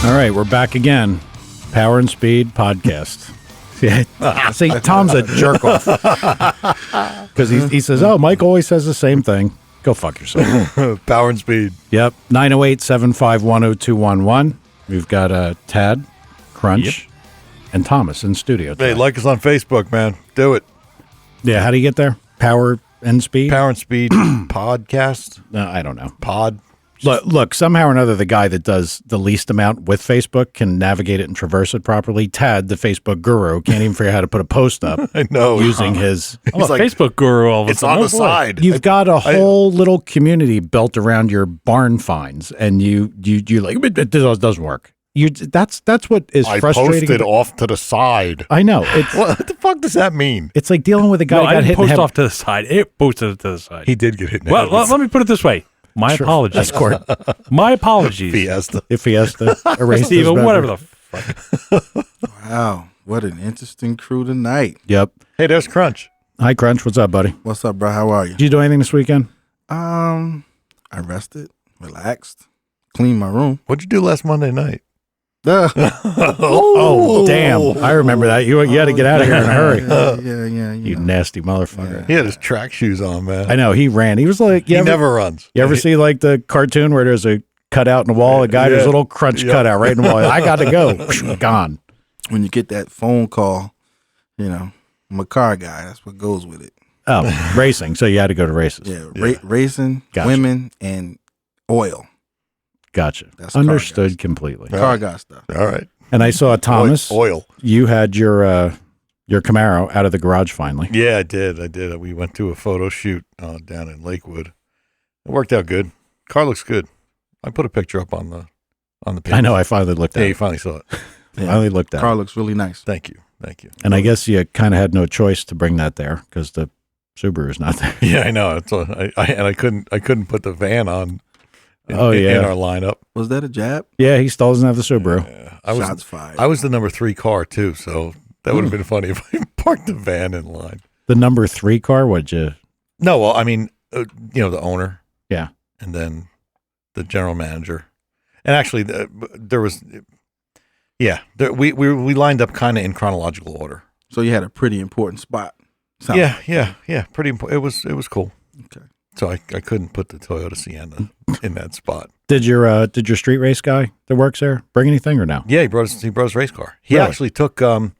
All right, we're back again. Power and Speed podcast. Yeah, see, Tom's a jerk off because he says, "Oh, Mike always says the same thing." Go fuck yourself. Power and Speed. Yep. 908-751-0211. We've got Tad, Crunch, and Thomas in studio today. Hey, like us on Facebook, man. Do it. Yeah, how do you get there? Power and Speed? Power and Speed podcast. No, I don't know. Pod. Look, somehow or another, the guy that does the least amount with Facebook can navigate it and traverse it properly. Tad, the Facebook guru, can't even figure out how to put a post up. I know. Using his... I'm a Facebook guru all of a sudden. It's on the side. You've got a whole little community built around your barn finds, and you like, it doesn't work. That's what is frustrating. I posted off to the side. I know. What the fuck does that mean? It's like dealing with a guy who got hit in the head. Post off to the side. It posted to the side. He did get hit in the head. Well, let me put it this way. My apologies. Escort. My apologies. Fiesta. Erase Steven, whatever the fuck. Wow. What an interesting crew tonight. Yep. Hey, there's Crunch. Hi, Crunch. What's up, buddy? What's up, bro? How are you? Did you do anything this weekend? I relaxed, cleaned my room. What'd you do last Monday night? Oh, damn. I remember that. You had to get out of here in a hurry. Yeah. You nasty motherfucker. He had his track shoes on, man. I know. He ran. He was like... He never runs. You ever see like the cartoon where there's a cutout in the wall? A guy, there's a little Crunch cutout right in the wall. I got to go. Gone. When you get that phone call, I'm a car guy. That's what goes with it. Oh, racing. So you had to go to races. Yeah, racing, Gotcha. women, and oil. Gotcha. That's understood completely. Car guy stuff. All right. And I saw Thomas. Oil. You had your Camaro out of the garage finally. Yeah, I did. We went to a photo shoot down in Lakewood. It worked out good. Car looks good. I put a picture up on the page. I know. I finally looked at it. Yeah, you finally saw it. Finally looked at it. Car looks really nice. Thank you. And I guess you kind of had no choice to bring that there because the Subaru's not there. Yeah, I know. I couldn't put the van on. In our lineup. Was that a jab? Yeah, he still doesn't have the Subaru. Yeah, Shots fired. I was the number 3 car too, so that would have been funny if I parked the van in line. The number 3 car? What'd you? No, well, I mean, the owner. Yeah, and then the general manager, and actually there was. Yeah, we lined up kind of in chronological order. So you had a pretty important spot. Yeah, pretty important. It was cool. Okay. So I couldn't put the Toyota Sienna in that spot. Did your street race guy that works there bring anything or no? Yeah, he brought his race car. He Really? actually took our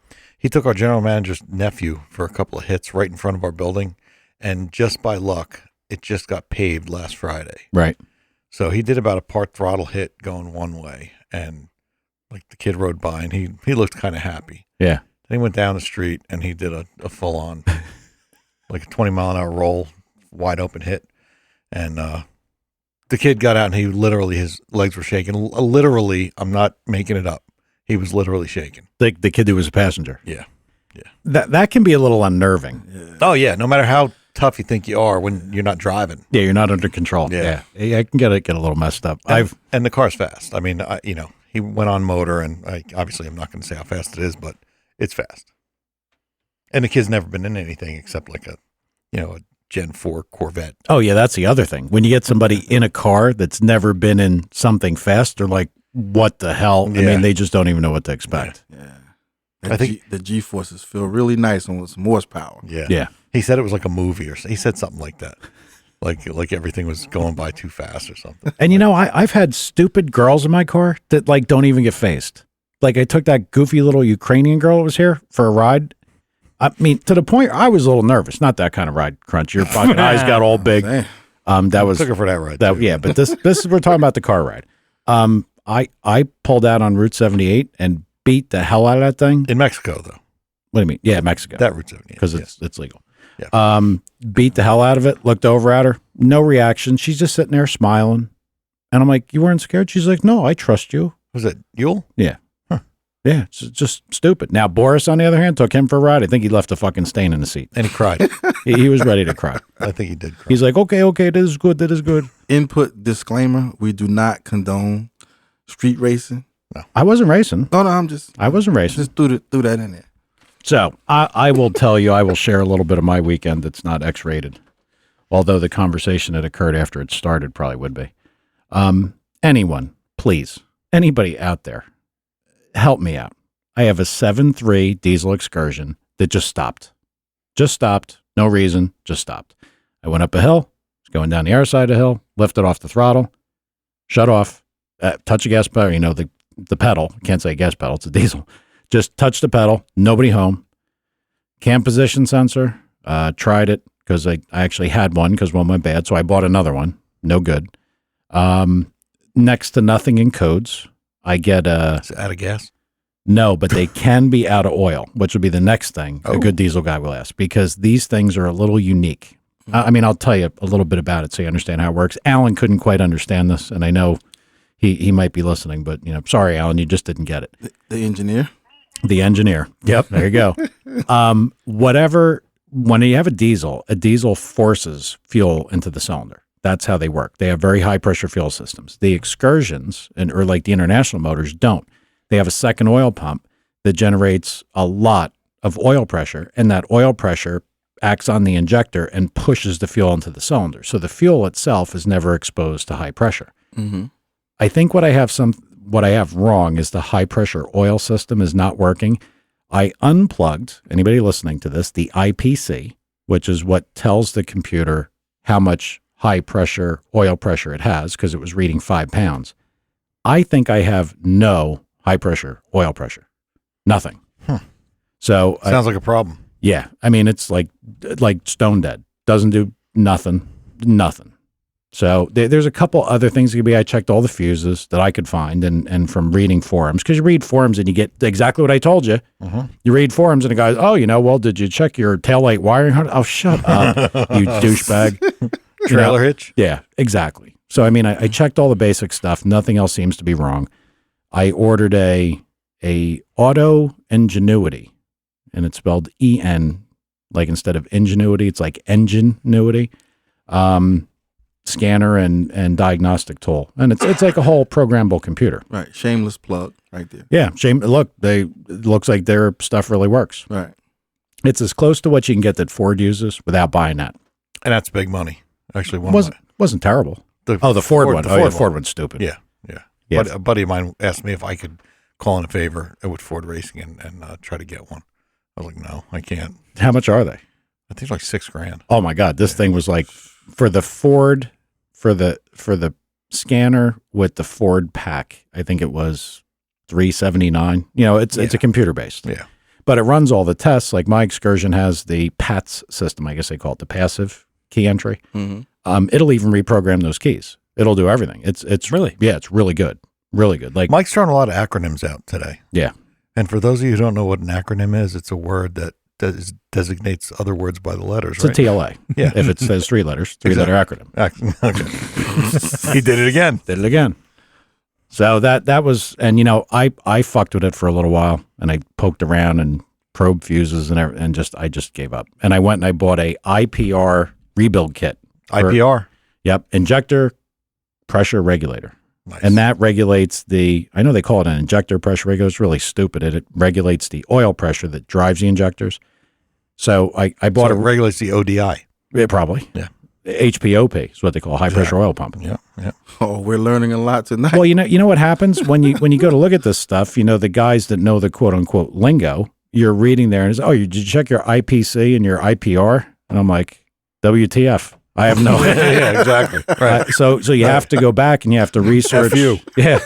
general manager's nephew for a couple of hits right in front of our building, and just by luck, it just got paved last Friday. Right. So he did about a part throttle hit going one way, and like the kid rode by, and he looked kind of happy. Yeah. Then he went down the street and he did a full on like a 20-mile-an-hour roll, wide open hit, and the kid got out and his legs were shaking. Literally, I'm not making it up. He was literally shaking. The kid who was a passenger. Yeah. That can be a little unnerving. Yeah. Oh yeah, no matter how tough you think you are when you're not driving. Yeah, you're not under control. Yeah. I can get a little messed up. And the car's fast. I mean, he went on motor, and obviously I'm not going to say how fast it is, but it's fast. And the kid's never been in anything except like a Gen 4 Corvette. Oh yeah, that's the other thing. When you get somebody in a car that's never been in something fast, they're like, "What the hell?" I mean, they just don't even know what to expect. Yeah. I think the G-forces feel really nice and with some horsepower. Yeah. He said it was like a movie, or he said something like that. Like everything was going by too fast or something. And I've had stupid girls in my car that like don't even get faced. Like I took that goofy little Ukrainian girl that was here for a ride. I mean, to the point I was a little nervous. Not that kind of ride, Crunch. Your fucking eyes got all big. Damn. That was took her for that ride. Yeah, but this is we're talking about the car ride. I pulled out on Route 78 and beat the hell out of that thing. In Mexico, though. What do you mean? Yeah, Mexico. That Route 78. Because it's legal. Yeah. Beat the hell out of it. Looked over at her. No reaction. She's just sitting there smiling. And I'm like, "You weren't scared?" She's like, "No, I trust you." Was it Yule? Yeah. Yeah, it's just stupid. Now, Boris, on the other hand, took him for a ride. I think he left a fucking stain in the seat. And he cried. He was ready to cry. I think he did cry. He's like, okay, that is good. Input disclaimer: we do not condone street racing. I wasn't racing. No, I wasn't racing. Just threw that in there. So, I will tell you, I will share a little bit of my weekend that's not X-rated. Although the conversation that occurred after it started probably would be. Anyone, please, anybody out there help me out. I have a 7.3 diesel Excursion that just stopped. No reason, just stopped. I went up a hill, was going down the other side of the hill, lifted off the throttle, shut off, touch a gas pedal, the pedal. Can't say gas pedal, it's a diesel. Just touch the pedal, nobody home. Cam position sensor, tried it because I actually had one because one went bad, so I bought another one. No good. Next to nothing in codes. I get Is it out of gas? no, but they can be out of oil, which would be the next thing a good diesel guy will ask, because these things are a little unique. I mean, I'll tell you a little bit about it so you understand how it works. Alan couldn't quite understand this, and I know he might be listening, but sorry, Alan, you just didn't get it. The engineer. The engineer. Yep, there you go. When you have a diesel forces fuel into the cylinder. That's how they work. They have very high pressure fuel systems. The Excursions or like the international motors don't. They have a second oil pump that generates a lot of oil pressure, and that oil pressure acts on the injector and pushes the fuel into the cylinder. So the fuel itself is never exposed to high pressure. Mm-hmm. I think what I have wrong is the high pressure oil system is not working. I unplugged, anybody listening to this, the IPC, which is what tells the computer how much high pressure oil pressure it has, because it was reading 5 pounds. I think I have no high pressure oil pressure. Nothing. So Sounds like a problem. yeah, I mean, it's like stone dead. Doesn't do nothing. So there's a couple other things that could be. I checked all the fuses that I could find, and from reading forums, because you read forums and you get exactly what I told you. You read forums and it goes, well, did you check your taillight wiring? Oh, shut up, you douchebag. Trailer hitch? Yeah, exactly. So, I mean, I checked all the basic stuff. Nothing else seems to be wrong. I ordered a Auto Ingenuity, and it's spelled EN, like instead of ingenuity, it's like Enginuity. Scanner and diagnostic tool, and it's like a whole programmable computer. Right. Shameless plug right there. Yeah, look, it looks like their stuff really works. Right. It's as close to what you can get that Ford uses without buying that. And that's big money. Actually, Wasn't terrible. the Ford one. The Ford Ford one's stupid. Yeah. Yeah. But a buddy of mine asked me if I could call in a favor with Ford Racing and try to get one. I was like, no, I can't. How much are they? I think it's like $6,000. Oh my God, this thing was like for the Ford, for the scanner with the Ford pack. I think it was $379. It's a computer based. Yeah. But it runs all the tests. Like my Excursion has the PATS system. I guess they call it the passive key entry. Mm-hmm. It'll even reprogram those keys. It'll do everything. It's Really? yeah, it's really good. Really good. Like Mike's throwing a lot of acronyms out today. yeah. And for those of you who don't know what an acronym is, it's a word that designates other words by the letters, It's right? a TLA. Yeah. If it says 3 letters, 3-letter acronym. Okay. He did it again. Did it again. So that was, and I fucked with it for a little while, and I poked around and probed fuses and I just gave up. And I went and I bought a IPR rebuild kit. IPR. Yep, injector pressure regulator. Nice. And that regulates I know they call it an injector pressure regulator. It's really stupid. It regulates the oil pressure that drives the injectors. So I bought it regulates the ODI. it probably. Yeah. HPOP is what they call high pressure oil pump. Yeah. Oh, we're learning a lot tonight. Well, you know what happens when you go to look at this stuff, the guys that know the quote unquote lingo, you're reading there and it's, did you check your IPC and your IPR? And I'm like, WTF. I have no idea. Yeah, exactly. Right. So you have to go back and you have to research. FU. Yeah.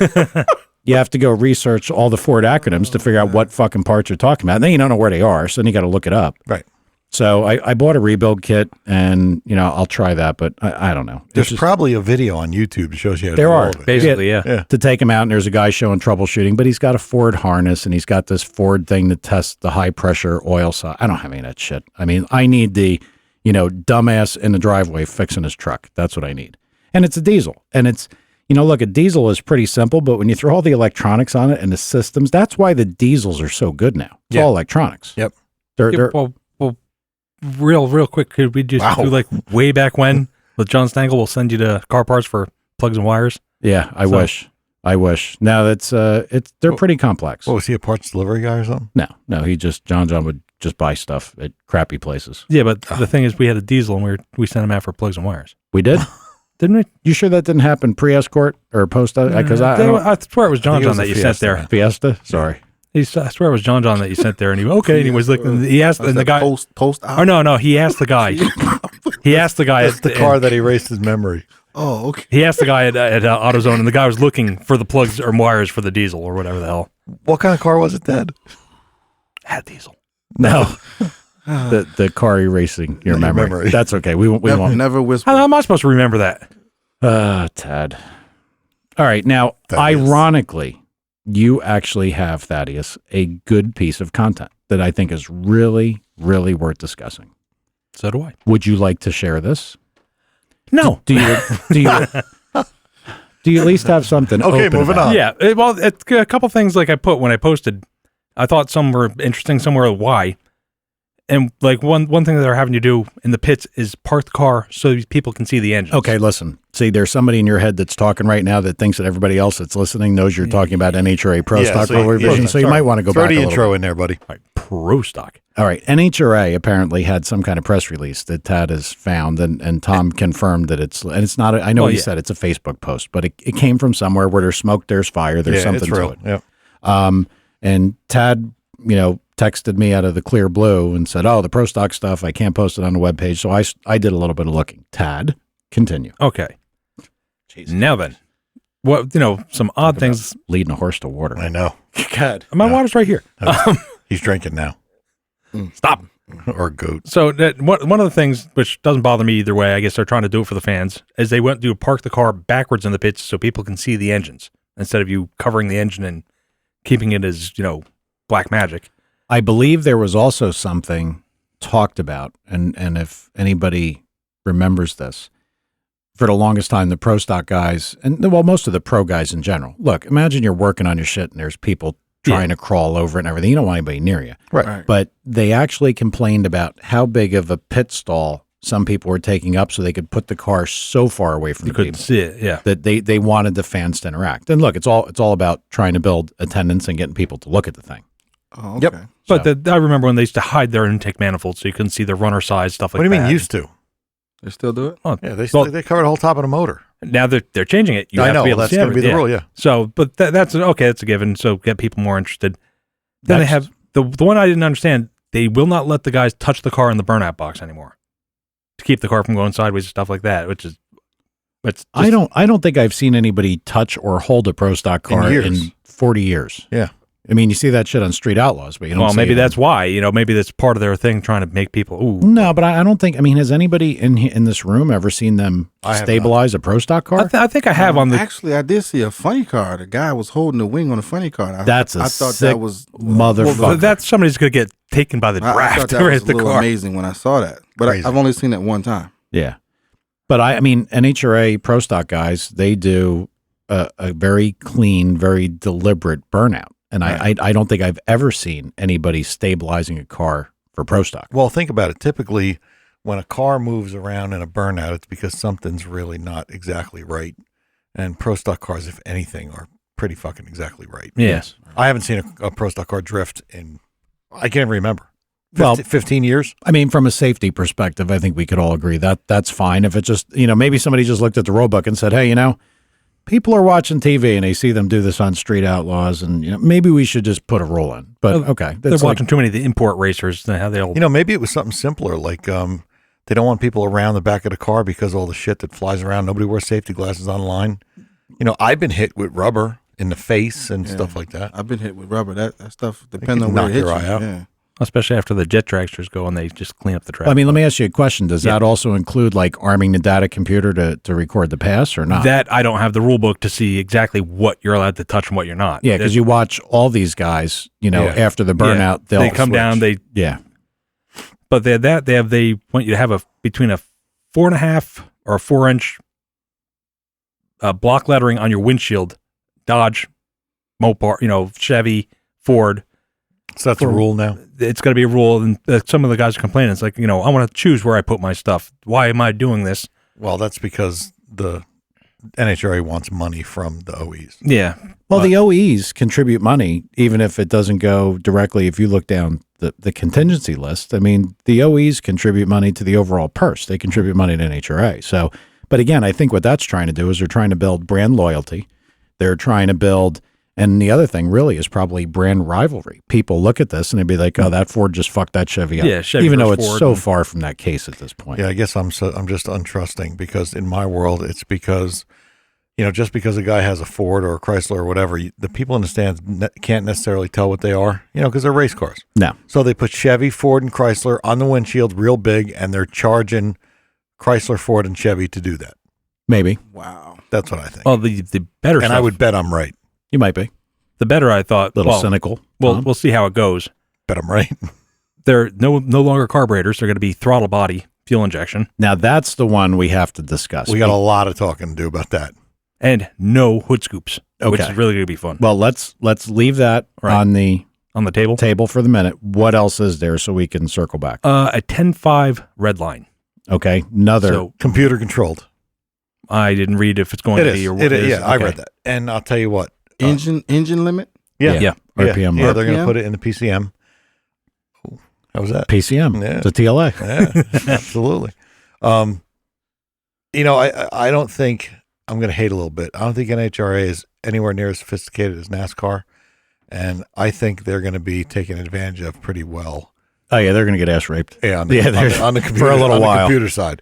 You have to go research all the Ford acronyms to figure out what fucking parts you're talking about. And then you don't know where they are, so then you got to look it up. Right. So I bought a rebuild kit, and I'll try that, but I don't know. There's probably a video on YouTube that shows you how to There do are. all of it. Basically, yeah. to take him out, and there's a guy showing troubleshooting, but he's got a Ford harness, and he's got this Ford thing that tests the high pressure oil side. I don't have any of that shit. I mean, I need the dumbass in the driveway fixing his truck. That's what I need. And it's a diesel. And it's, look, a diesel is pretty simple, but when you throw all the electronics on it and the systems, that's why the diesels are so good now. It's all electronics. Yep. They're Well, real quick, could we just do like way back when with John Stangle? We'll send you to car parts for plugs and wires. yeah, I wish. Now that's they're pretty complex. What, was he a parts delivery guy or something? No, he just John would just buy stuff at crappy places. Yeah, but the thing is, we had a diesel and we sent him out for plugs and wires. We did? Didn't we? You sure that didn't happen pre-escort or post? Because I swear it was John it was that a you Fiesta, sent there. man. Fiesta. Sorry. I swear it was John that you sent there, and he okay, and he was looking. He asked and the guy. Post Oh no, he asked the guy. He asked the guy. That's the car that erased his memory. Oh, okay. He asked the guy at AutoZone, and the guy was looking for the plugs or wires for the diesel or whatever the hell. What kind of car was it, Dad? Had diesel. No. the car erasing your memory. That's okay. We won't. Never whisper. How am I supposed to remember that? Tad. All right. Now, Thaddeus. ironically, you actually have, Thaddeus, a good piece of content that I think is really, really worth discussing. So do I. Would you like to share this? No. Do you at least have something? Okay, open moving about? on. Yeah. Well, it's a couple things like I put when I posted. I thought some were interesting, some were why. And like one thing that they're having you do in the pits is park the car so people can see the engine. Okay, listen. See, there's somebody in your head that's talking right now that thinks that everybody else that's listening knows you're talking about NHRA Pro Stock Roll Revision, so you might want to go Throw back the a little intro bit. in there, buddy. Right. Pro stock. All right, NHRA apparently had some kind of press release that Tad has found, and Tom confirmed that it's not. I know he said it's a Facebook post, but it came from somewhere where there's smoke, there's fire, there's something it's to real. it. Yep. And Tad, texted me out of the clear blue and said, "Oh, the Pro Stock stuff, I can't post it on the webpage." So I did a little bit of looking. Tad, continue. Okay. Now then, what some odd things. Leading a horse to water. I know. God. My water's right here. He's drinking now. Stop. Or goat. So one of the things which doesn't bother me either way, I guess they're trying to do it for the fans, is they went to park the car backwards in the pits so people can see the engines instead of you covering the engine and keeping it as black magic. I believe there was also something talked about, and if anybody remembers this, for the longest time, the Pro Stock guys, and most of the pro guys in general, look, imagine you're working on your shit and there's people trying to crawl over it and everything. You don't want anybody near you. Right. But they actually complained about how big of a pit stall some people were taking up so they could put the car so far away from You the couldn't people see it, yeah. that they wanted the fans to interact. And look, it's all about trying to build attendance and getting people to look at the thing. Oh, okay. Yep. But I remember when they used to hide their intake manifolds so you couldn't see the runner size, stuff like What that. do you mean used to? They still do it? Oh, Yeah, they well, they covered the whole top of the motor. now they're changing it. You I have know. to be able That's to see going to be the everything. rule, yeah. So, but that's okay. That's a given. So get people more interested. Then they Next. have the one I didn't understand. They will not let the guys touch the car in the burnout box anymore to keep the car from going sideways and stuff like that. Which is, I don't think I've seen anybody touch or hold a Pro Stock car years. in 40 years. Yeah. I mean, you see that shit on Street Outlaws, but you don't. Well, see maybe it that's why. Maybe that's part of their thing, trying to make people. Ooh, No, but I don't think. I mean, has anybody in this room ever seen them I have stabilize a Pro Stock car? I think I have on the. Actually, I did see a funny car. The guy was holding the wing on a funny car. I That's thought sick that was motherfucker. Well, that's somebody's gonna get taken by the I draft thought to that race was a the little car. amazing when I saw that. But Crazy. I've only seen that one time. Yeah, but I mean, NHRA Pro Stock guys, they do a very clean, very deliberate burnout, and I don't think I've ever seen anybody stabilizing a car for Pro Stock. Well, think about it. Typically, when a car moves around in a burnout, it's because something's really not exactly right. And Pro Stock cars, if anything, are pretty fucking exactly right. Yes. I haven't seen a Pro Stock car drift in, I can't remember. Well, 15 years? I mean, from a safety perspective, I think we could all agree that that's fine. If it just, maybe somebody just looked at the rule book and said, hey, people are watching TV and they see them do this on Street Outlaws, and maybe we should just put a rule in. But okay, They're that's watching too many of the import racers. How they'll. Maybe it was something simpler, like they don't want people around the back of the car because of all the shit that flies around. Nobody wears safety glasses online. I've been hit with rubber in the face and stuff like that. I've been hit with rubber. That stuff depends can on where knock it hits your you. eye out. Yeah. Especially after the jet dragsters go and they just clean up the track. I mean, let me ask you a question. Does that also include like arming the data computer to record the pass or not? That I don't have the rule book to see exactly what you're allowed to touch and what you're not. Yeah, because you watch all these guys, after the burnout, they come down. switch. But they have that. They want you to have between a 4.5 or a 4-inch block lettering on your windshield. Dodge, Mopar, Chevy, Ford. So that's a rule now. It's going to be a rule, and some of the guys are complaining. It's like, I want to choose where I put my stuff. Why am I doing this? Well, that's because the NHRA wants money from the OEs. Yeah. Well, the OEs contribute money, even if it doesn't go directly. If you look down the contingency list, I mean, the OEs contribute money to the overall purse. They contribute money to NHRA. So But again, I think what that's trying to do is they're trying to build brand loyalty. They're trying to build, and the other thing really is probably brand rivalry. People look at this and they'd be like, "Oh, that Ford just fucked that Chevy up." Yeah, Chevy even though versus it's Ford so and- far from that case at this point. Yeah, I guess I'm just untrusting because in my world, it's because, just because a guy has a Ford or a Chrysler or whatever, the people in the stands can't necessarily tell what they are, because they're race cars. No, So they put Chevy, Ford, and Chrysler on the windshield real big, and they're charging Chrysler, Ford, and Chevy to do that. maybe Wow. That's what I think. Well, the better and stuff, I would bet I'm right. you might be the better I thought. a little well, cynical. We'll see how it goes. Bet I'm right. They're no longer carburetors. They're going to be throttle body fuel injection Now that's the one we have to discuss. We got a lot of talking to do about that. and no hood scoops, which Okay. is really going to be fun. Well, let's leave that Right. on the On the table, table for the minute. What else is there so we can circle back? a 10.5 red line. Okay, another. So Computer controlled. I didn't read if it's going It to is. be or what It is. is. Yeah, I Okay. read that. And I'll tell you what. Engine limit? Yeah. Yeah. RPM. Yeah, they're going to RPM? put it in the PCM. Ooh, how was that? PCM. Yeah. It's a TLA. Yeah, absolutely. I don't think I'm going to hate a little bit. I don't think NHRA is anywhere near as sophisticated as NASCAR, and I think they're going to be taken advantage of pretty well. Oh yeah, they're going to get ass raped. Yeah, on Yeah, the computer, for a little on while. the computer side.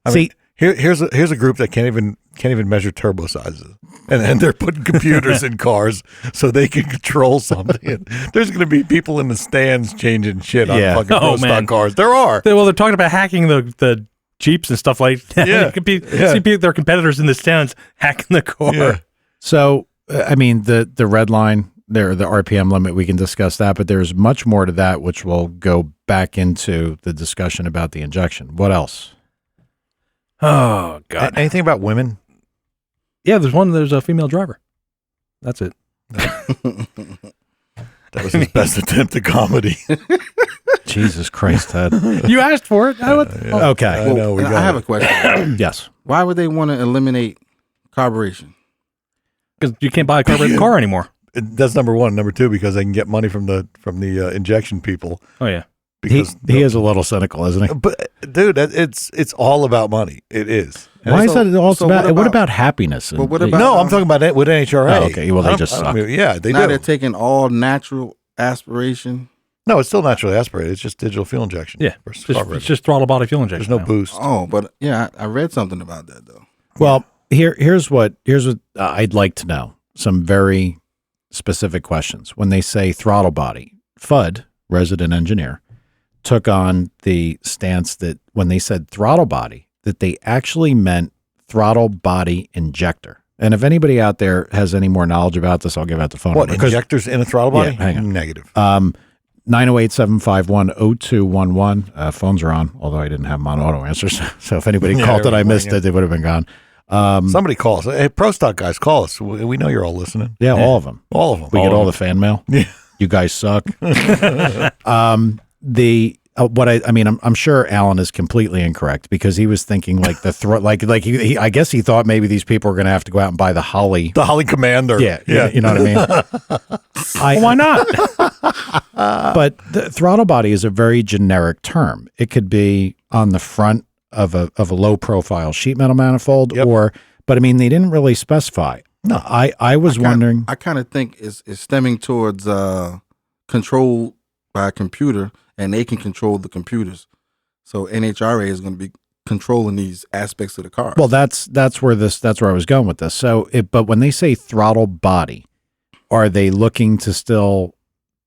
I See- mean, here's a group that can't even measure turbo sizes, and they're putting computers in cars so they can control something. And there's going to be people in the stands changing shit on Yeah. fucking Oh, pro stock man. cars. There are. Well, they're talking about hacking the Jeeps and stuff like that. Yeah. It could be, Yeah. see their competitors in the stands hacking the car. Yeah. So I mean the red line there, the RPM limit. We can discuss that, but there's much more to that, which will go back into the discussion about the injection. What else? Oh God. Anything about women? Yeah, there's a female driver. That's it. That was his best attempt at comedy. Jesus Christ, Ted. You asked for it. Okay. I know. We I got have it. a question. Yes. Why would they want to eliminate carburation? Because you can't buy a carbureted car anymore. That's number one. Number two, because they can get money from the injection people. Oh yeah. Because He is a little cynical, isn't he? But dude, it's all about money. It is. And Why it's is that all so about? what What about- about happiness? But what And- about- No, I'm talking about it with NHRA. Oh, okay. Well, they I don't- just I don't suck. mean- yeah, they Now do. they're taking all natural aspiration. No, it's still naturally aspirated. It's just digital fuel injection. Yeah. versus It's carbureted. just throttle body fuel There's injection. no now. boost. Oh, but yeah, I read something about that though. Well, here's what I'd like to know. Some very specific questions. When they say throttle body, FUD, resident engineer, took on the stance that when they said throttle body, that they actually meant throttle body injector. And if anybody out there has any more knowledge about this, I'll give out the phone What, number. 'Cause, injectors in a throttle body? Yeah, hang on. Negative. 908-751-0211. Phones are on, although I didn't have them on auto answers. So if anybody Yeah, called they it, I were missed ringing. it. They would have been gone. Somebody call us. Hey, Pro Stock guys, call us. We know you're all listening. Yeah, all of them. All of them. We get all the fan mail. Yeah. You guys suck. I'm sure Alan is completely incorrect because he was thinking like the he I guess he thought maybe these people were going to have to go out and buy the Holly. The Holly Commander. Yeah, you know what I mean. Why not? But the throttle body is a very generic term. It could be on the front of a low profile sheet metal manifold, Yep. but I mean they didn't really specify. No, I was wondering. I kind of think it's stemming towards control by a computer, and they can control the computers. So NHRA is going to be controlling these aspects of the car. Well, that's where I was going with this. So, but when they say throttle body, are they looking to still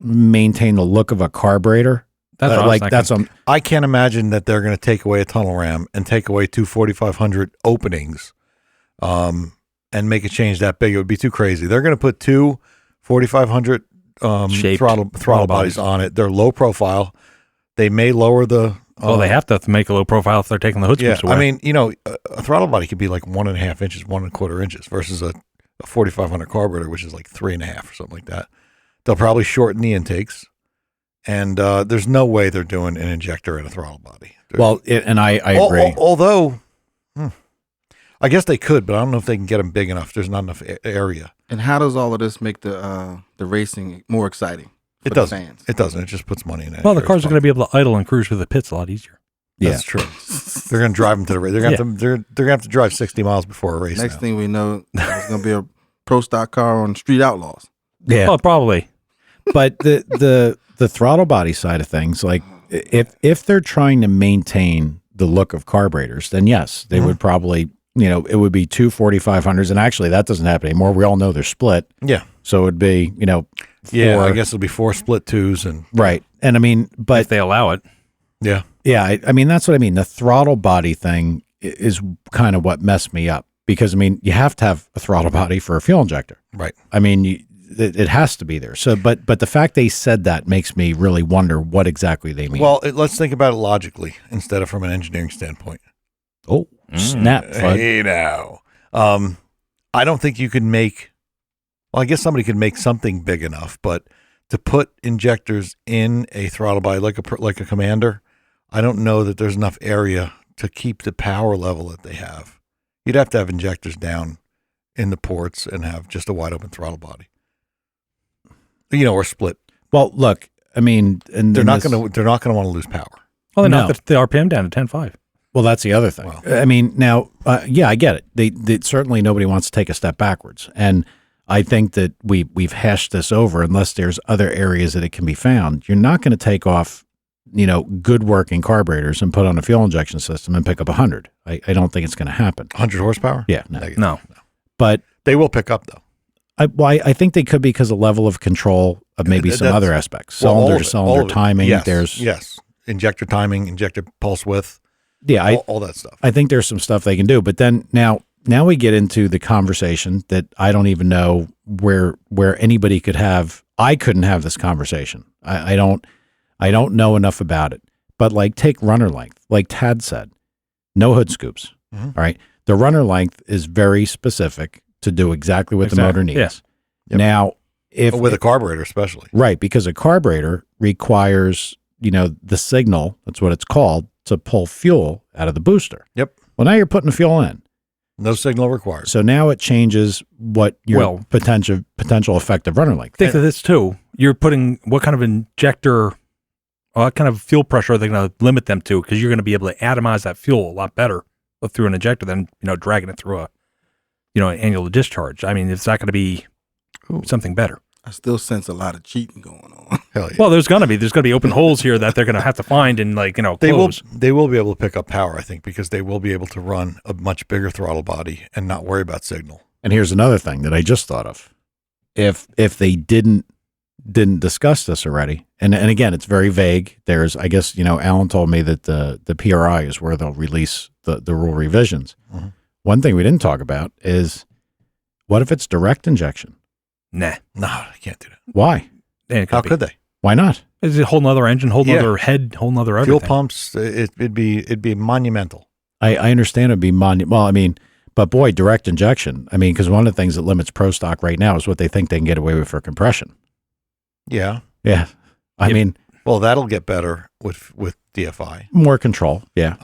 maintain the look of a carburetor? That's what I was thinking. I can't imagine that they're going to take away a tunnel ram and take away two 4,500 openings and make a change that big. It would be too crazy. They're going to put two 4,500 Shaped throttle bodies. bodies on it. They're low profile. They may lower the. Well, they have to make a low profile if they're taking the hood Yeah, scoops away. I mean, a throttle body could be like 1.5 inches, 1.25 inches versus a 4,500 carburetor, which is like 3.5 or something like that. They'll probably shorten the intakes, and there's no way they're doing an injector in a throttle body. Well, and I agree. Although, I guess they could, but I don't know if they can get them big enough. There's not enough area. and how does all of this make the racing more exciting for It the doesn't. fans? It doesn't. It just puts money in it. well, the cars are going to be able to idle and cruise through the pits a lot easier. Yeah. That's true. They're going to drive them to the race. They're going to they're going to have to drive 60 miles before a race. Next now. thing we know, there's gonna be a pro stock car on Street Outlaws. Yeah. Oh, probably. But the throttle body side of things, like if they're trying to maintain the look of carburetors, then yes, they would probably, it would be two 4500s. And actually that doesn't happen anymore. We all know they're split. Yeah. So it would be, Yeah, four- I guess it'll be 4 split twos and right. And I mean, but If they allow it. yeah. yeah, I mean, that's what I mean. The throttle body thing is kind of what messed me up because, I mean, you have to have a throttle body for a fuel injector. Right. I mean, it has to be there. So, but the fact they said that makes me really wonder what exactly they mean. Well, let's think about it logically instead of from an engineering standpoint. oh, snap, Fud. Hey now. I don't think you could make, well, I guess somebody could make something big enough, but to put injectors in a throttle body like a Commander, I don't know that there's enough area to keep the power level that they have. You'd have to have injectors down in the ports and have just a wide open throttle body. Or split. Well, look, I mean, and They're not going to want to lose power. Well, they No. knocked the RPM down to 10.5. Well, that's the other thing. Well. I mean, now, yeah, I get it. They certainly nobody wants to take a step backwards, and I think that we've hashed this over. Unless there's other areas that it can be found, you're not going to take off, good working carburetors and put on a fuel injection system and pick up 100. I don't think it's going to happen. 100 horsepower? Yeah, no. Negative. No. But They will pick up though. I think they could because of level of control of maybe some That's- other aspects. Well, all of Cylinder it. timing. Yes, yes. Injector timing, injector pulse width, Yeah, all that stuff. I think there's some stuff they can do. But then now we get into the conversation that I don't even know where anybody could have. I couldn't have this conversation. I don't know enough about it. But like take runner length, like Tad said, no hood scoops. Mhm. All right. The runner length is very specific to do exactly what the motor needs. Yeah. Yep. Now, if With a carburetor, especially. right, because a carburetor requires, the signal, that's what it's called, to pull fuel out of the booster. Yep. Well, now you're putting the fuel in. No signal required. So now it changes what your potential effective runner length. Think of this too. You're putting what kind of injector, what kind of fuel pressure are they going to limit them to? Because you're going to be able to atomize that fuel a lot better through an injector than dragging it through an annual discharge. I mean, it's not going to be something better. I still sense a lot of cheating going on. Hell yeah. Well, there's going to be open holes here that they're going to have to find and They close. will be able to pick up power, I think, because they will be able to run a much bigger throttle body and not worry about signal. And here's another thing that I just thought of. If they didn't discuss this already, and again, it's very vague. There's, I guess, Alan told me that the PRI is where they'll release the rule revisions. Mhm. One thing we didn't talk about is what if it's direct injection? Nah. No, I can't do that. Why? And How could they? Why not? It's a whole nother engine, whole Yeah. nother head, whole nother Fuel everything. pumps, it'd be monumental. I understand it'd be well, I mean, but boy, direct injection. I mean, because one of the things that limits pro stock right now is what they think they can get away with for compression. Yeah. Yeah. I Yep. mean, Well, that'll get better with DFI. more control. Yeah.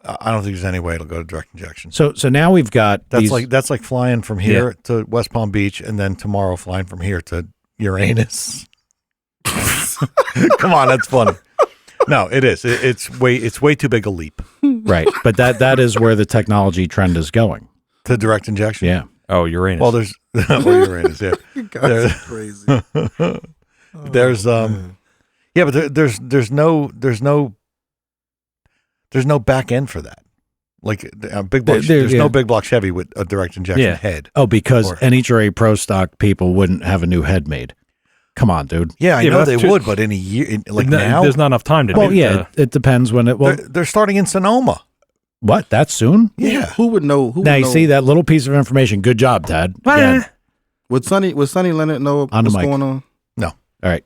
I don't think there's any way it'll go to direct injection. So now we've got That's like flying from here to West Palm Beach and then tomorrow flying from here to Uranus. Come on, that's funny. No, it is. It's way too big a leap right. But that is where the technology trend is going. to direct injection. Yeah. Oh, Uranus. Well, there's or Uranus. Yeah. That's crazy. There's man. yeah, but there's no back end for that. Like big block, there's no big block Chevy with a direct injection head. Oh, because Or- NHRA Pro Stock people wouldn't have a new head made. Come on, dude. Yeah, I Yeah, know but they that's would, but in a year, now, there's not enough time to Well, do yeah, it depends when it. Well, they're starting in Sonoma. what? That soon? Yeah, Who would know? Who Now would you know? see that little piece of information. Good job, Tad. Again. Would Sonny Leonard know On the what's mic. going on? All right.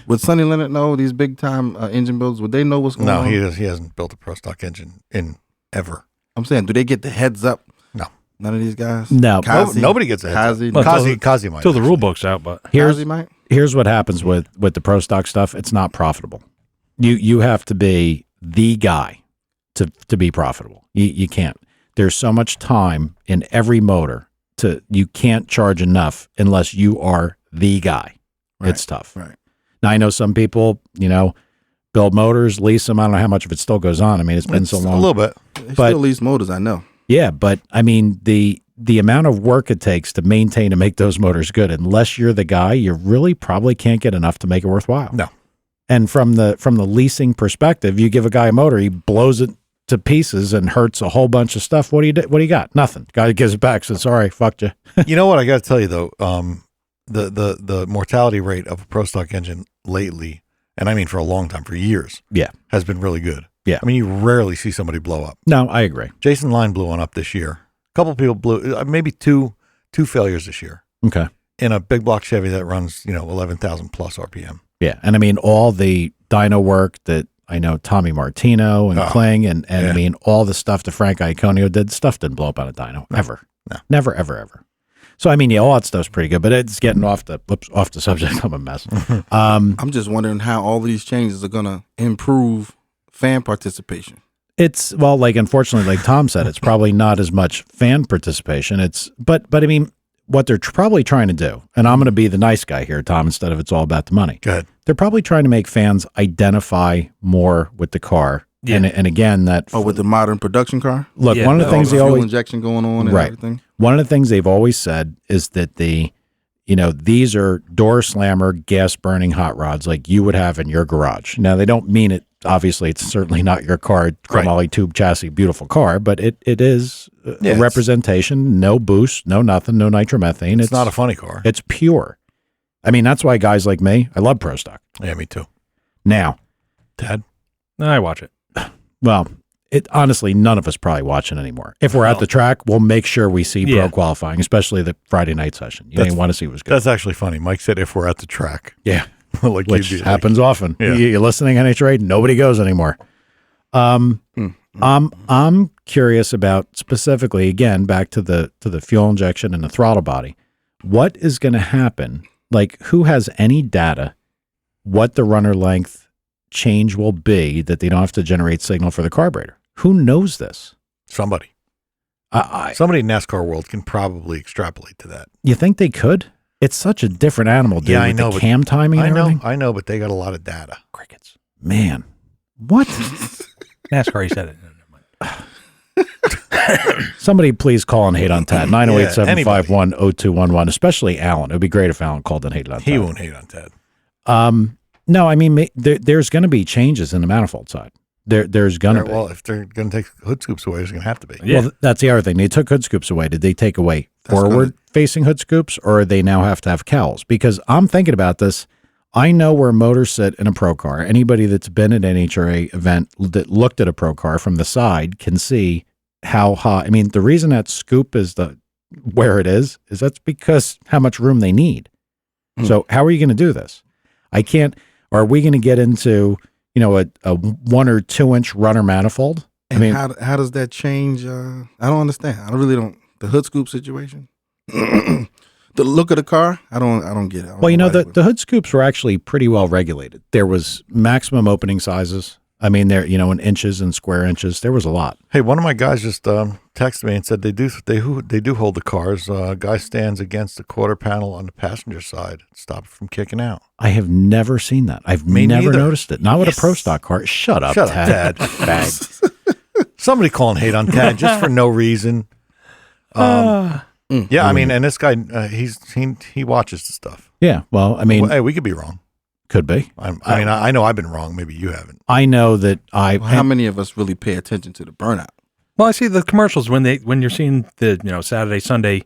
Would Sonny Leonard know these big time engine builds? Would they know what's going no, on? he hasn't built a pro stock engine in ever. I'm saying, do they get the heads up? No. None of these guys. No. Kazi? Nobody gets a heads Kazi, up. Well, Kazi might. Until the actually. rule book's out, but Kazi might. Here's what happens with the Pro Stock stuff. It's not profitable. You have to be the guy to be profitable. You can't. There's so much time in every motor you can't charge enough unless you are the guy. Right. It's tough. Right. Now I know some people, build motors, lease them. I don't know how much of it still goes on. I mean, it's been so long. A little bit. They But- still lease motors, I know. Yeah, but I mean the amount of work it takes to maintain and make those motors good, unless you're the guy, you really probably can't get enough to make it worthwhile. No. And from the leasing perspective, you give a guy a motor, he blows it to pieces and hurts a whole bunch of stuff. What do you got? Nothing. Guy gives it back, says, sorry, fucked you. You know what? I got to tell you though, the mortality rate of a Pro Stock engine lately, and I mean for a long time, for years, has been really good. Yeah. I mean, you rarely see somebody blow up. No, I agree. Jason Line blew one up this year. A couple people blew, maybe two failures this year Okay. in a big block Chevy that runs, 11,000 plus RPM. Yeah. And I mean, all the dyno work that I know Tommy Martino and Kling and yeah. I mean, all the stuff that Frank Iaconio did, stuff didn't blow up on a dyno ever. No. Never, ever, ever. So, I mean, yeah, all that stuff's pretty good, but it's getting off the subject. I'm a mess. I'm just wondering how all of these changes are going to improve fan participation. It's like, unfortunately, like Tom said, it's probably not as much fan participation. But I mean, what they're probably trying to do, and I'm going to be the nice guy here, Tom, instead of it's all about the money. Go ahead. They're probably trying to make fans identify more with the car. Yeah. And again, With the modern production car? look, Yeah, one of the things they fuel always, injection going on and Right. everything. one of the things they've always said is that these are door slammer, gas burning hot rods like you would have in your garage. Now, they don't mean it. Obviously, it's certainly not your car, chromoly tube chassis, beautiful car, but it is Yeah, a representation, no boost, no nothing, no nitromethane. It's not a funny car. It's pure. I mean, that's why guys like me, I love Pro Stock. Yeah, me too. Now, Dad? I watch it. well, honestly, none of us probably watching anymore. If we're at the track, we'll make sure we see Yeah. pro qualifying, especially the Friday night session. You That's- want to see what's good. That's actually funny. Mike said if we're at the track. Yeah. like Which you'd be happens often. Yeah. You're listening NHRA, nobody goes anymore. I'm curious about specifically, again, back to the fuel injection and the throttle body. What is going to happen? Like, who has any data what the runner length change will be that they don't have to generate signal for the carburetor? Who knows this? Somebody. I Somebody in NASCAR world can probably extrapolate to that. You think they could? It's such a different animal, dude. Yeah, I with know, the but- cam timing and everything. I know, but they got a lot of data. Crickets. Man. What? NASCAR, he said it. Somebody please call and hate on Tad. 908-751-0211, especially Alan. It would be great if Alan called and hated on Tad. He won't hate on Ted. No, I mean, there's going to be changes in the manifold side. There's going to be. Well, if they're going to take hood scoops away, there's going to have to be. Yeah. Well, that's the other thing. They took hood scoops away. Did they take away forward-facing hood scoops, or they now have to have cowls? Because I'm thinking about this. I know where motors sit in a pro car. Anybody that's been at an NHRA event that looked at a pro car from the side can see how high. I mean, the reason that scoop is where it is that's because how much room they need. So how are you going to do this? I can't. Are we going to get into a 1 or 2 inch runner manifold? And I mean, how does that change? I don't understand. I really don't. The hood scoop situation, the look of the car, I don't get it. Well, the hood scoops were actually pretty well regulated. There was maximum opening sizes. I mean, there, in inches and square inches, there was a lot. Hey, one of my guys just texted me and said they do hold the cars. Guy stands against the quarter panel on the passenger side, stop it from kicking out. I have never seen that. I've Me never neither. noticed it. Not with a pro stock car. Shut up, Tad. Bag. Somebody call and hate on Tad just for no reason. Yeah, I mean, and this guy, he watches the stuff. Yeah. Well, I mean, Hey, we could be wrong. could be. I know I've been wrong. Maybe you haven't. I know that how many of us really pay attention to the burnout? Well, I see the commercials when you're seeing the Saturday, Sunday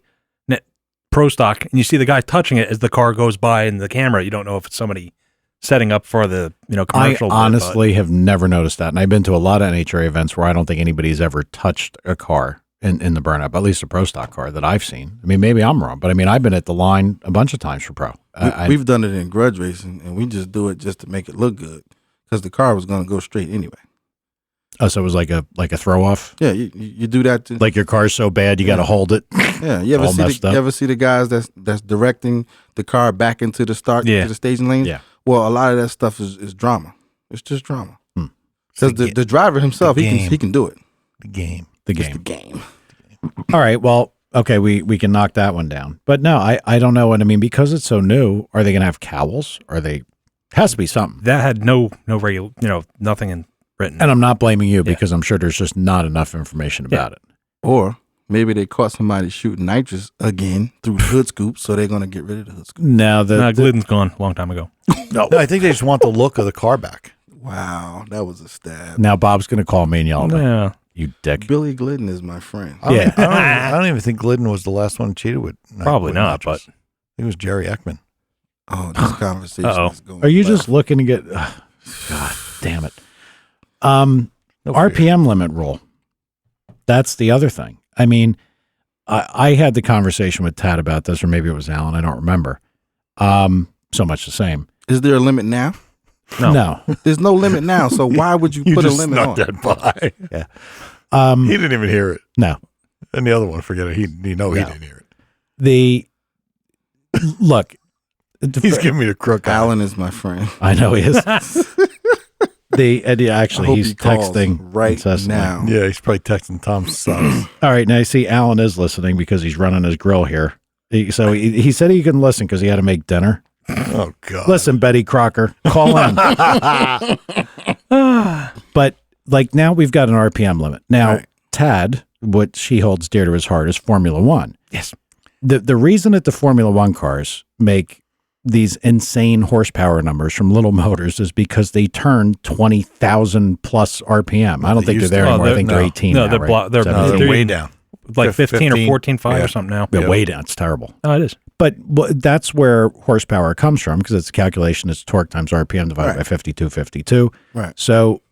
pro stock, and you see the guy touching it as the car goes by in the camera. You don't know if it's somebody setting up for the commercial. I honestly have never noticed that, and I've been to a lot of NHRA events where I don't think anybody's ever touched a car in the burnout, but at least a pro stock car that I've seen. I mean, maybe I'm wrong, but I mean, I've been at the line a bunch of times for pro. We've done it in grudge racing, and we just do it just to make it look good because the car was going to go straight anyway. Oh, so it was like a throw off. Yeah, you do that to Like your car's so bad you got to hold it. yeah. You all messed up. ever see the guys that's directing the car back into the start to the staging lane? Yeah. Well, a lot of that stuff is drama. It's just drama. It's Because the driver himself, he can do it. The game. The It's game. the game. All right. Well, okay, we can knock that one down. But no, I don't know what I mean because it's so new. Are they going to have cowls? Are they Has to be something. That had no regular, nothing in written. And I'm not blaming you because I'm sure there's just not enough information about it. Or maybe they caught somebody shooting nitrous again through the hood scoop, so they're going to get rid of the hood scoop. Now, Glidden's gone a long time ago. No, I think they just want the look of the car back. Wow, that was a stab. now Bob's going to call me and yell at me. Yeah. You dick. Billy Glidden is my friend. Yeah. I don't even think Glidden was the last one cheated with. Probably with not, nitrous. I think it was Jerry Ekman. Oh, this conversation Uh-oh. is going Are you left. just looking to get... God damn it. No fear. RPM limit rule. That's the other thing. I mean, I had the conversation with Tad about this, or maybe it was Alan. I don't remember. So much the same. Is there a limit now? No. There's no limit now, so why would you You put a just limit snuck on? that by. Yeah. He didn't even hear it. No. And the other one, forget it. He No. didn't hear it. Look. He's giving me the crook eye. Alan is my friend. I know he is. I Actually, hope he's he calls texting right incessantly. now. Yeah, he's probably texting Tom's son. All right, now you see Alan is listening because he's running his grill here. So he said he couldn't listen because he had to make dinner. Oh God! Listen, Betty Crocker, call in. But like now we've got an RPM limit. Now Right. Tad, what she holds dear to his heart is Formula One. Yes. The reason that the Formula One cars make these insane horsepower numbers from little motors is because they turn 20,000 plus RPM. I don't They think they're used there to. anymore. I think they're No. 18 No, now, they're right? blo- they're- No, 17. they're way down. Like 15 or 14.5 yeah. or something now. They're Yeah. way down. It's terrible. Oh, it is. But that's where horsepower comes from because it's a calculation. It's torque times RPM divided by 52. Right. So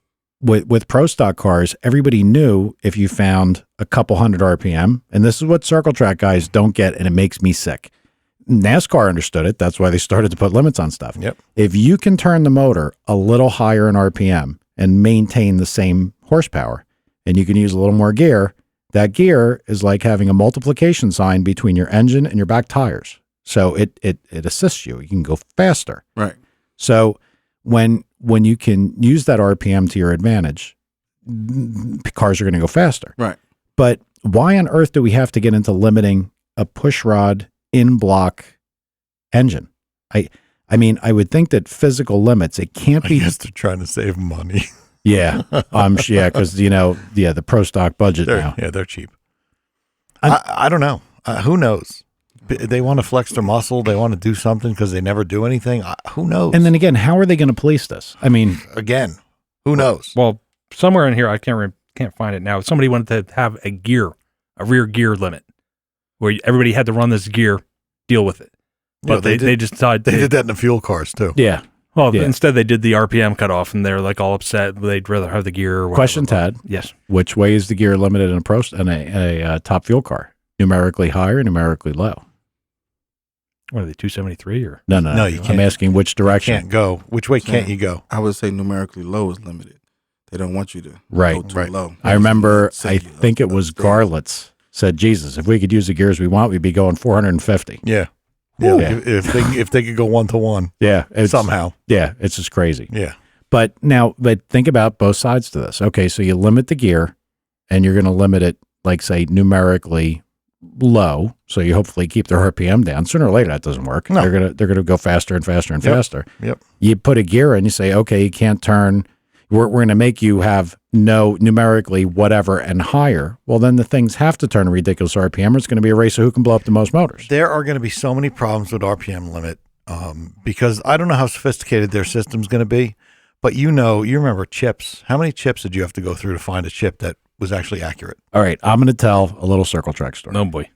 with pro stock cars, everybody knew if you found a couple hundred RPM, and this is what circle track guys don't get, and it makes me sick. NASCAR understood it. That's why they started to put limits on stuff. Yep. If you can turn the motor a little higher in RPM and maintain the same horsepower, and you can use a little more gear, that gear is like having a multiplication sign between your engine and your back tires. So it assists you. You can go faster. Right. So when you can use that RPM to your advantage, cars are going to go faster. Right. But why on earth do we have to get into limiting a push rod in block engine? I mean, I would think that physical limits, it can't I be. guess they're trying to save money. Yeah. Yeah. Because, the pro stock budget now. They're cheap. I don't know. Who knows? They want to flex their muscle. They want to do something because they never do anything. Who knows? And then again, how are they going to police this? I mean, again, who knows? Well, somewhere in here, I can't find it now. Somebody wanted to have a rear gear limit where everybody had to run this gear, deal with it. But Yeah, they just decided they did that in the fuel cars too. yeah. Well, Yeah. instead they did the RPM cutoff, and they're like all upset. They'd rather have the gear. Or whatever. Question, Tad. Yes. Which way is the gear limited in a top fuel car? Numerically high or numerically low? What are they, 273 or? No, you I'm can't. asking which direction. Can't go. Which way can't you go? I would say numerically low is limited. They don't want you to Right. go too Right. low. I remember, Say I think it was upstairs. Garlitz said, Jesus, if we could use the gears we want, we'd be going 450. Yeah. Ooh. Yeah. If they could go 1-to-1 Yeah. somehow. Yeah. It's just crazy. Yeah. But think about both sides to this. Okay. So you limit the gear and you're going to limit it, like say numerically low. So you hopefully keep their RPM down. Sooner or later, that doesn't work. No. They're going to go faster and faster and Yep. faster. Yep. You put a gear in, you say, okay, you can't turn. We're going to make you have no numerically whatever and higher. Well, then the things have to turn a ridiculous RPM. Or it's going to be a race of who can blow up the most motors. There are going to be so many problems with RPM limit because I don't know how sophisticated their system's going to be, but you remember chips. How many chips did you have to go through to find a chip that was actually accurate? All right, I'm going to tell a little circle track story. No boy.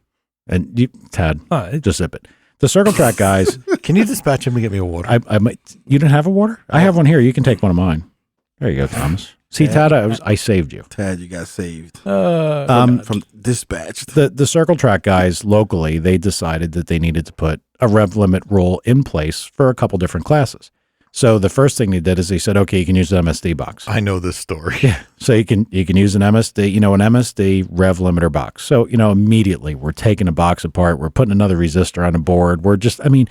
And you, Tad, It- just zip it. The circle track guys, Can you dispatch him to get me a water? I might. You didn't have a water? I have one here. You can take one of mine. There you go, Thomas. See, Tad, I saved you. Tad, you got saved From dispatched. the circle track guys locally, they decided that they needed to put a rev limit rule in place for a couple different classes. So the first thing they did is they said, okay, you can use the MSD box. I know this story. So you can use an MSD, an MSD rev limiter box. So, immediately we're taking a box apart. We're putting another resistor on a board. We're just, and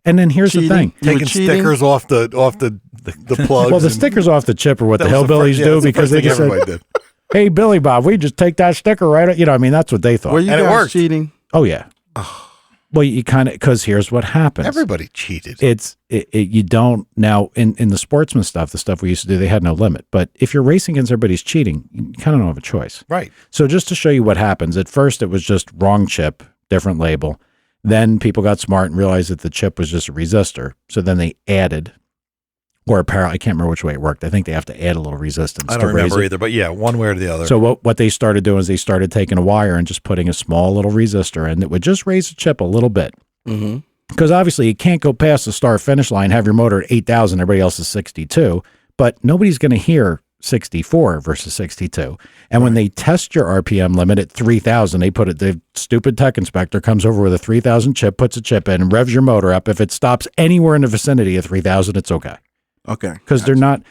then here's Cheating. the thing. You were Taking cheating? stickers off the plugs. Well, the and- stickers off the chip are what the that was the hillbillies first- do that's the because first they thing just said, everybody did. hey, Billy Bob, we just take that sticker right. That's what they thought. Were you And it guys worked. cheating? Oh, yeah. Well, you kind of, because here's what happens. Everybody cheated. You don't now in the sportsman stuff, the stuff we used to do, they had no limit. But if you're racing against everybody's cheating, you kind of don't have a choice. Right. So just to show you what happens, at first it was just wrong chip, different label. Then people got smart and realized that the chip was just a resistor. So then they added, or apparently, I can't remember which way it worked. I think they have to add a little resistance. I don't remember either, but yeah, one way or the other. So what they started doing is they started taking a wire and just putting a small little resistor in that would just raise the chip a little bit. Mm-hmm. Because obviously you can't go past the start finish line, have your motor at 8,000, everybody else is 62, but nobody's going to hear 64 versus 62. And when they test your RPM limit at 3,000, they put it, the stupid tech inspector comes over with a 3,000 chip, puts a chip in, and revs your motor up. If it stops anywhere in the vicinity of 3,000, it's okay. Okay. Because they're not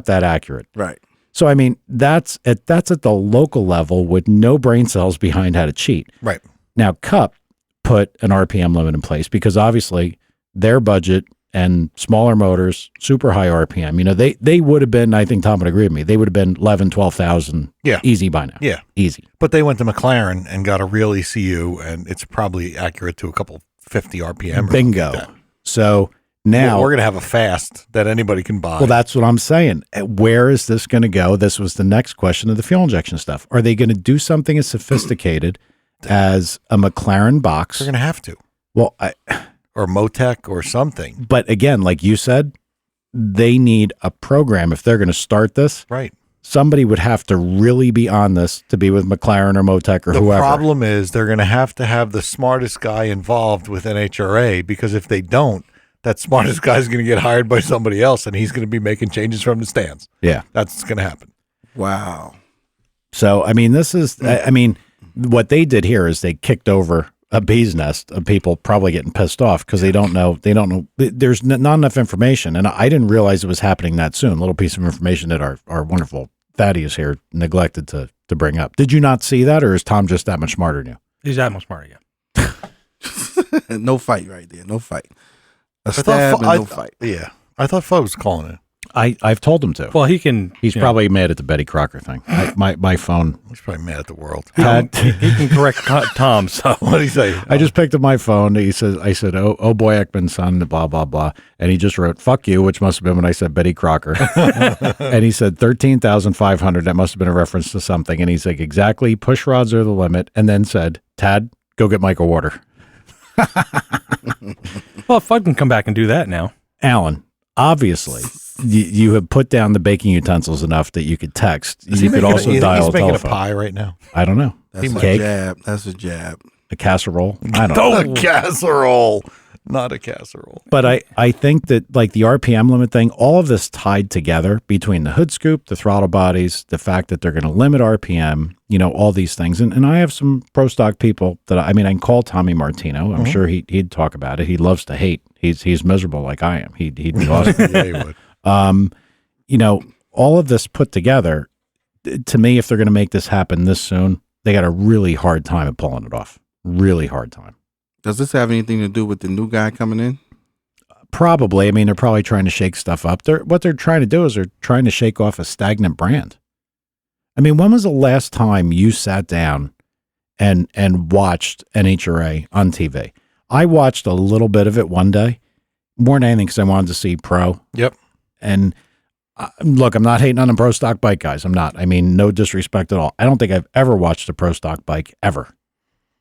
that accurate. Right. So I mean, that's at the local level with no brain cells behind how to cheat. Right. Now, Cup put an RPM limit in place because obviously their budget and smaller motors, super high RPM. You know, they would have been, I think Tom would agree with me, they would have been 11, 12,000 easy by now. Yeah. Easy. But they went to McLaren and got a real ECU, and it's probably accurate to a couple 50 RPM. or Bingo. something like that. So now we're going to have a fast that anybody can buy. well, that's what I'm saying. Where is this going to go? This was the next question of the fuel injection stuff. Are they going to do something as sophisticated as a McLaren box? They're going to have to. Well, Or Motec or something. but again, like you said, they need a program. If they're going to start this, Right. somebody would have to really be on this to be with McLaren or Motec or The whoever. problem is they're going to have the smartest guy involved with NHRA, because if they don't, that smartest guy is going to get hired by somebody else, and he's going to be making changes from the stands. Yeah. That's going to happen. Wow. So, I mean, this is, I mean, what they did here is they kicked over a bee's nest of people probably getting pissed off because they don't know. There's not enough information. And I didn't realize it was happening that soon. A little piece of information that our wonderful Thaddeus here neglected to bring up. Did you not see that, or is Tom just that much smarter than you? He's that much smarter, yeah. No fight right there. No fight. A I stab thought, and no fight. Yeah. I thought Fo was calling it. I've told him to. Well, he can. He's you know, probably mad at the Betty Crocker thing. my phone. He's probably mad at the world. Had, he can correct Tom. So What did he say? I just picked up my phone. I said, oh boy, Ekman's son, blah, blah, blah. And he just wrote, fuck you, which must have been when I said Betty Crocker. And he said 13,500. That must have been a reference to something. And he's like, exactly, push rods are the limit. And then said, Tad, go get Michael water. well, if I can come back and do that now. Alan, obviously, you have put down the baking utensils enough that you could text. You could also dial He's a making telephone. a pie right now. I don't know. That's a Cake? jab. That's a jab. A casserole? I don't know. A casserole. Not a casserole. But I think that like the RPM limit thing, all of this tied together between the hood scoop, the throttle bodies, the fact that they're going to limit RPM, you know, all these things. And I have some pro stock people that I can call Tommy Martino. I'm sure he'd talk about it. He loves to hate. He's miserable like I am. He'd be awesome. Yeah, he would. You know, all of this put together, to me, if they're going to make this happen this soon, they got a really hard time at pulling it off. Really hard time. Does this have anything to do with the new guy coming in? Probably. I mean, they're probably trying to shake stuff up. What they're trying to do is they're trying to shake off a stagnant brand. I mean, when was the last time you sat down and watched NHRA on TV? I watched a little bit of it one day, more than anything because I wanted to see pro. Yep. And look, I'm not hating on the pro stock bike guys. I'm not. I mean, no disrespect at all. I don't think I've ever watched a pro stock bike ever.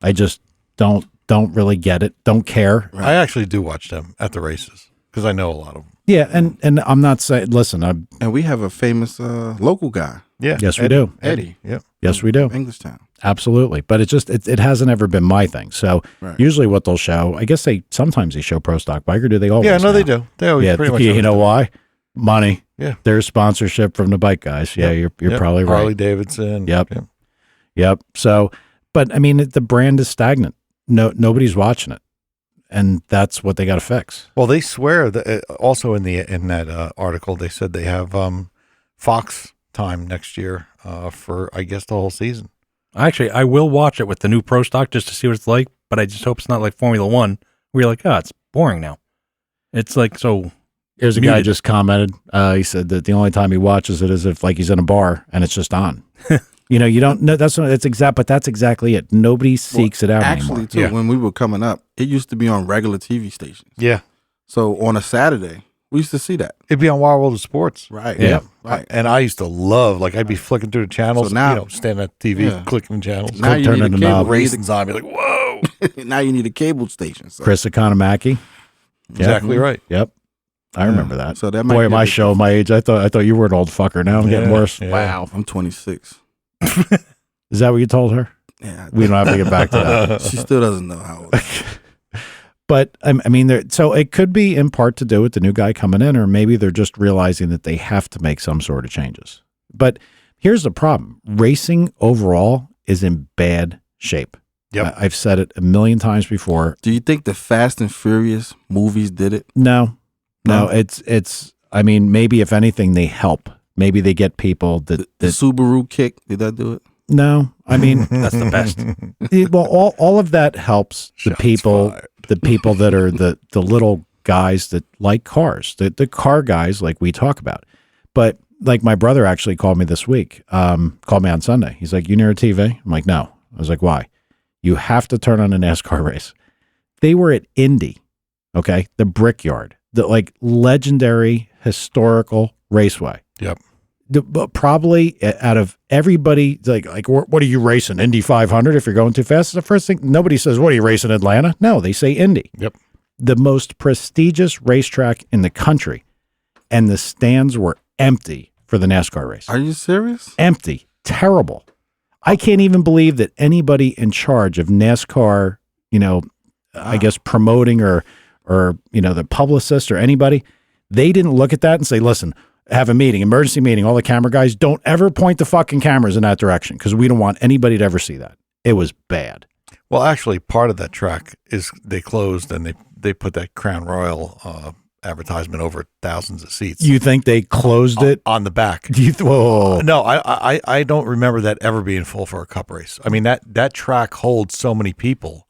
I just don't really get it. Don't care. I actually do watch them at the races because I know a lot of them. Yeah, and I'm not saying. Listen, And we have a famous local guy, Yeah. Yes, we do. Eddie. Yep. Yes, we do. Englishtown. Absolutely. But it hasn't ever been my thing. So Right. usually what they'll show, I guess sometimes they show pro stock bike, or do they always? Yeah, no, now? they do. They always Yeah, pretty much. you always know do. why? Money. Yeah. There's sponsorship from the bike guys. Yeah, Yep. you're Yep. probably right. Harley Davidson. Yep. Yep. So, but I mean, the brand is stagnant. Nobody's watching it, and that's what they got to fix. Well, they swear that also in that article they said they have Fox time next year for I guess the whole season. Actually, I will watch it with the new Pro Stock just to see what it's like, but I just hope it's not like Formula One where you're like, oh, it's boring now. It's like, so. Here's a guy muted. just commented. He said that the only time he watches it is if like he's in a bar and it's just on. You know, you don't know. But that's exactly it. Nobody seeks it out Actually, anymore. too, Yeah. when we were coming up, it used to be on regular TV stations. Yeah. So on a Saturday, we used to see that. It'd be on Wild World of Sports. Right. Yeah. Right. And I used to love, like, I'd be flicking through the channels, So now- standing at the TV, Yeah. clicking channels. Now you turning need a the cable. knob. You need Racing's on, be like, whoa. now you need a cable station. So. Chris Economaki. Exactly right. Yep. I remember that. So that might Boy, be am a I big showing my age. I thought you were an old fucker. Now I'm getting Yeah, worse. yeah. Wow. I'm 26. Is that what you told her? Yeah. We don't have to get back to that. She still doesn't know how old. But I mean, so it could be in part to do with the new guy coming in, or maybe they're just realizing that they have to make some sort of changes. But here's the problem: racing overall is in bad shape. Yep. I've said it a million times before. Do you think the Fast and Furious movies did it? No, No? it's. I mean, maybe if anything, they help. Maybe they get people The that Subaru kick, did that do it? no. I mean, That's the best. well, all of that helps the Shots people. fired. The people that are the little guys that like cars, the car guys like we talk about. But like my brother actually called me this week, called me on Sunday. He's like, you near a TV? I'm like, no. I was like, why? You have to turn on a NASCAR race. They were at Indy, okay? The Brickyard, the like legendary historical raceway. Yep. But probably out of everybody, like, what are you racing? Indy 500 if you're going too fast? The first thing, nobody says, what are you racing, Atlanta? No, they say Indy. Yep. The most prestigious racetrack in the country. And the stands were empty for the NASCAR race. Are you serious? Empty. Terrible. I can't even believe that anybody in charge of NASCAR, I guess promoting or, the publicist or anybody, they didn't look at that and say, listen, have a meeting, emergency meeting, all the camera guys, don't ever point the fucking cameras in that direction because we don't want anybody to ever see that. It was bad. Well, actually, part of that track is they closed and they put that Crown Royal advertisement over thousands of seats. You think they closed it? On the back. Whoa. No, I don't remember that ever being full for a cup race. I mean, that track holds so many people.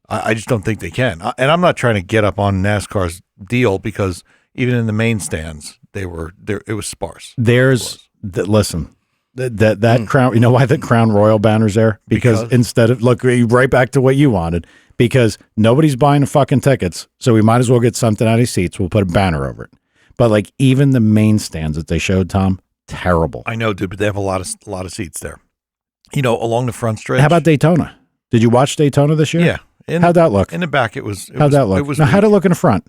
I just don't think they can. And I'm not trying to get up on NASCAR's deal because even in the main stands, they were there. It was sparse. Listen, that crown. You know why the Crown Royal banner's there? Because instead of look right back to what you wanted. Because nobody's buying the fucking tickets, so we might as well get something out of seats. We'll put a banner over it. But like even the main stands that they showed, Tom, terrible. I know, dude, but they have a lot of seats there. Along the front stretch. How about Daytona? Did you watch Daytona this year? Yeah. How'd that look? In the back, it was. How'd that look? It was Now, how'd it weak. look in the front?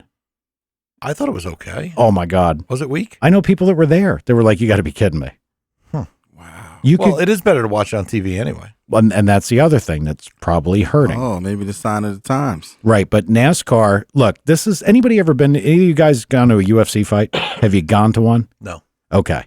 I thought it was okay. Oh my God. Was it weak? I know people that were there. They were like, you got to be kidding me. Wow. You Well, could, it is better to watch it on TV anyway. and that's the other thing that's probably hurting. Oh, maybe the sign of the times. Right. But NASCAR, look, this is anybody ever been, any of you guys gone to a UFC fight? Have you gone to one? No. Okay.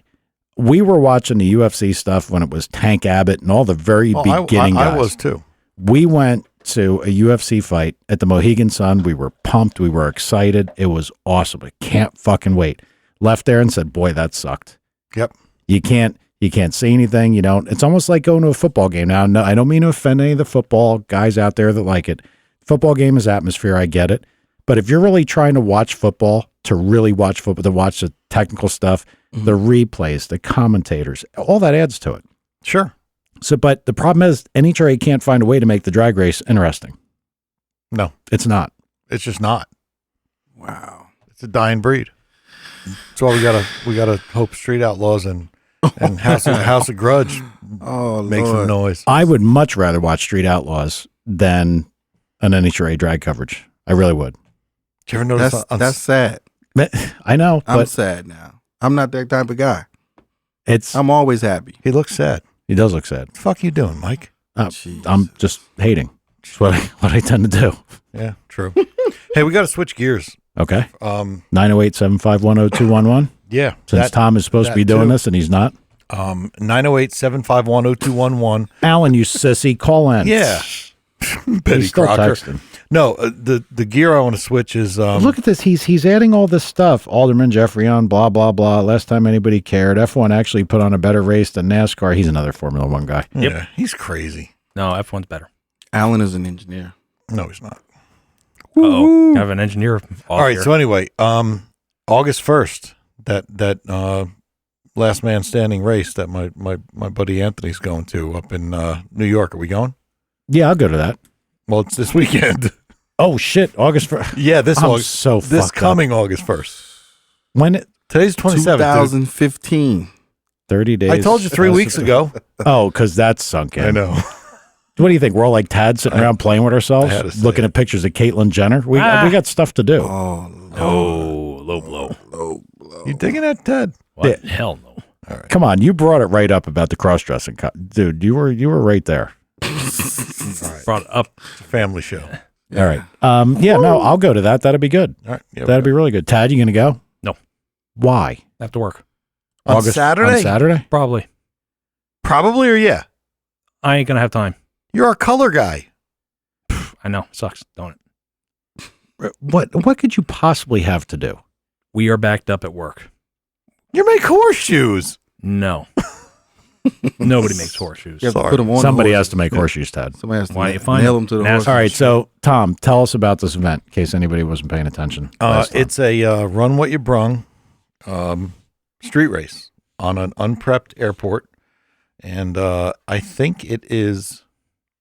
We were watching the UFC stuff when it was Tank Abbott and all the very beginning guys. I was too. We went to a UFC fight at the Mohegan Sun. We were pumped. We were excited. It was awesome. I can't fucking wait. Left there and said, boy, that sucked. Yep. You can't see anything. You don't. It's almost like going to a football game. Now, no, I don't mean to offend any of the football guys out there that like it. Football game is atmosphere. I get it. But if you're really trying to watch football, to really watch football, to watch the technical stuff, the replays, the commentators, all that adds to it. Sure. So, but the problem is NHRA can't find a way to make the drag race interesting. No, It's not. it's just not. Wow. It's a dying breed. That's why we gotta hope Street Outlaws and House of Grudge Oh, make some Lord. noise. I would much rather watch Street Outlaws than an NHRA drag coverage. I really would. Did you ever notice That's sad. I know, I'm but sad now. I'm not that type of guy. it's I'm always happy. he looks sad? he does look sad. What the fuck you doing, Mike? Jesus. I'm just hating. That's what I tend to do. Yeah, true. Hey, we got to switch gears. Okay. Um, 908-751-0211. yeah, Since Tom is supposed to be that doing too. this and he's not. 908-751-0211. Alan, you sissy, call in. Yeah. Betty He's still Crocker. texting. No, the gear I want to switch is Look at this. He's adding all this stuff. Alderman Jeffrey on blah blah blah. Last time anybody cared, F1 actually put on a better race than NASCAR. He's another Formula One guy. Yep. Yeah, he's crazy. No, F1's better. Alan is an engineer. No, he's not. Oh, have an engineer. All right, so anyway, August 1st, that last man standing race that my buddy Anthony's going to up in New York. Are we going? Yeah, I'll go to that. Well, it's this weekend. Oh shit, August 1st. Yeah, this I'm August. so This fucked coming August 1st. When it Today's 27th. 2015. 30 days. I told you 3 weeks ago. Oh, because that's sunk in. I know. What do you think? We're all like Tad sitting around playing with ourselves, I had to say looking it. at pictures of Caitlyn Jenner. We got stuff to do. Oh, Oh, low blow. low blow. You digging that, Ted? What? Hell no. Come on, you brought it right up about the cross dressing, dude. You were right there. Brought it up. It's a family show. All right. Yeah, no, I'll go to that. That'd be good. All right. Yeah, That'd be really good. Tad, you gonna go? No. Why? I have to work. on Saturday? On Saturday? Probably. Probably, or yeah. I ain't gonna have time. You're our color guy. I know. Sucks, don't it? What could you possibly have to do? We are backed up at work. You make horseshoes. No. Nobody makes horseshoes. You have to Sorry. put them on. Somebody the has to make horseshoes, Tad. Somebody has to Why don't you find nail them? them to the NASCAR. horse. All right, so Tom, tell us about this event in case anybody wasn't paying attention. last time. It's a run what you brung street race on an unprepped airport. And I think it is,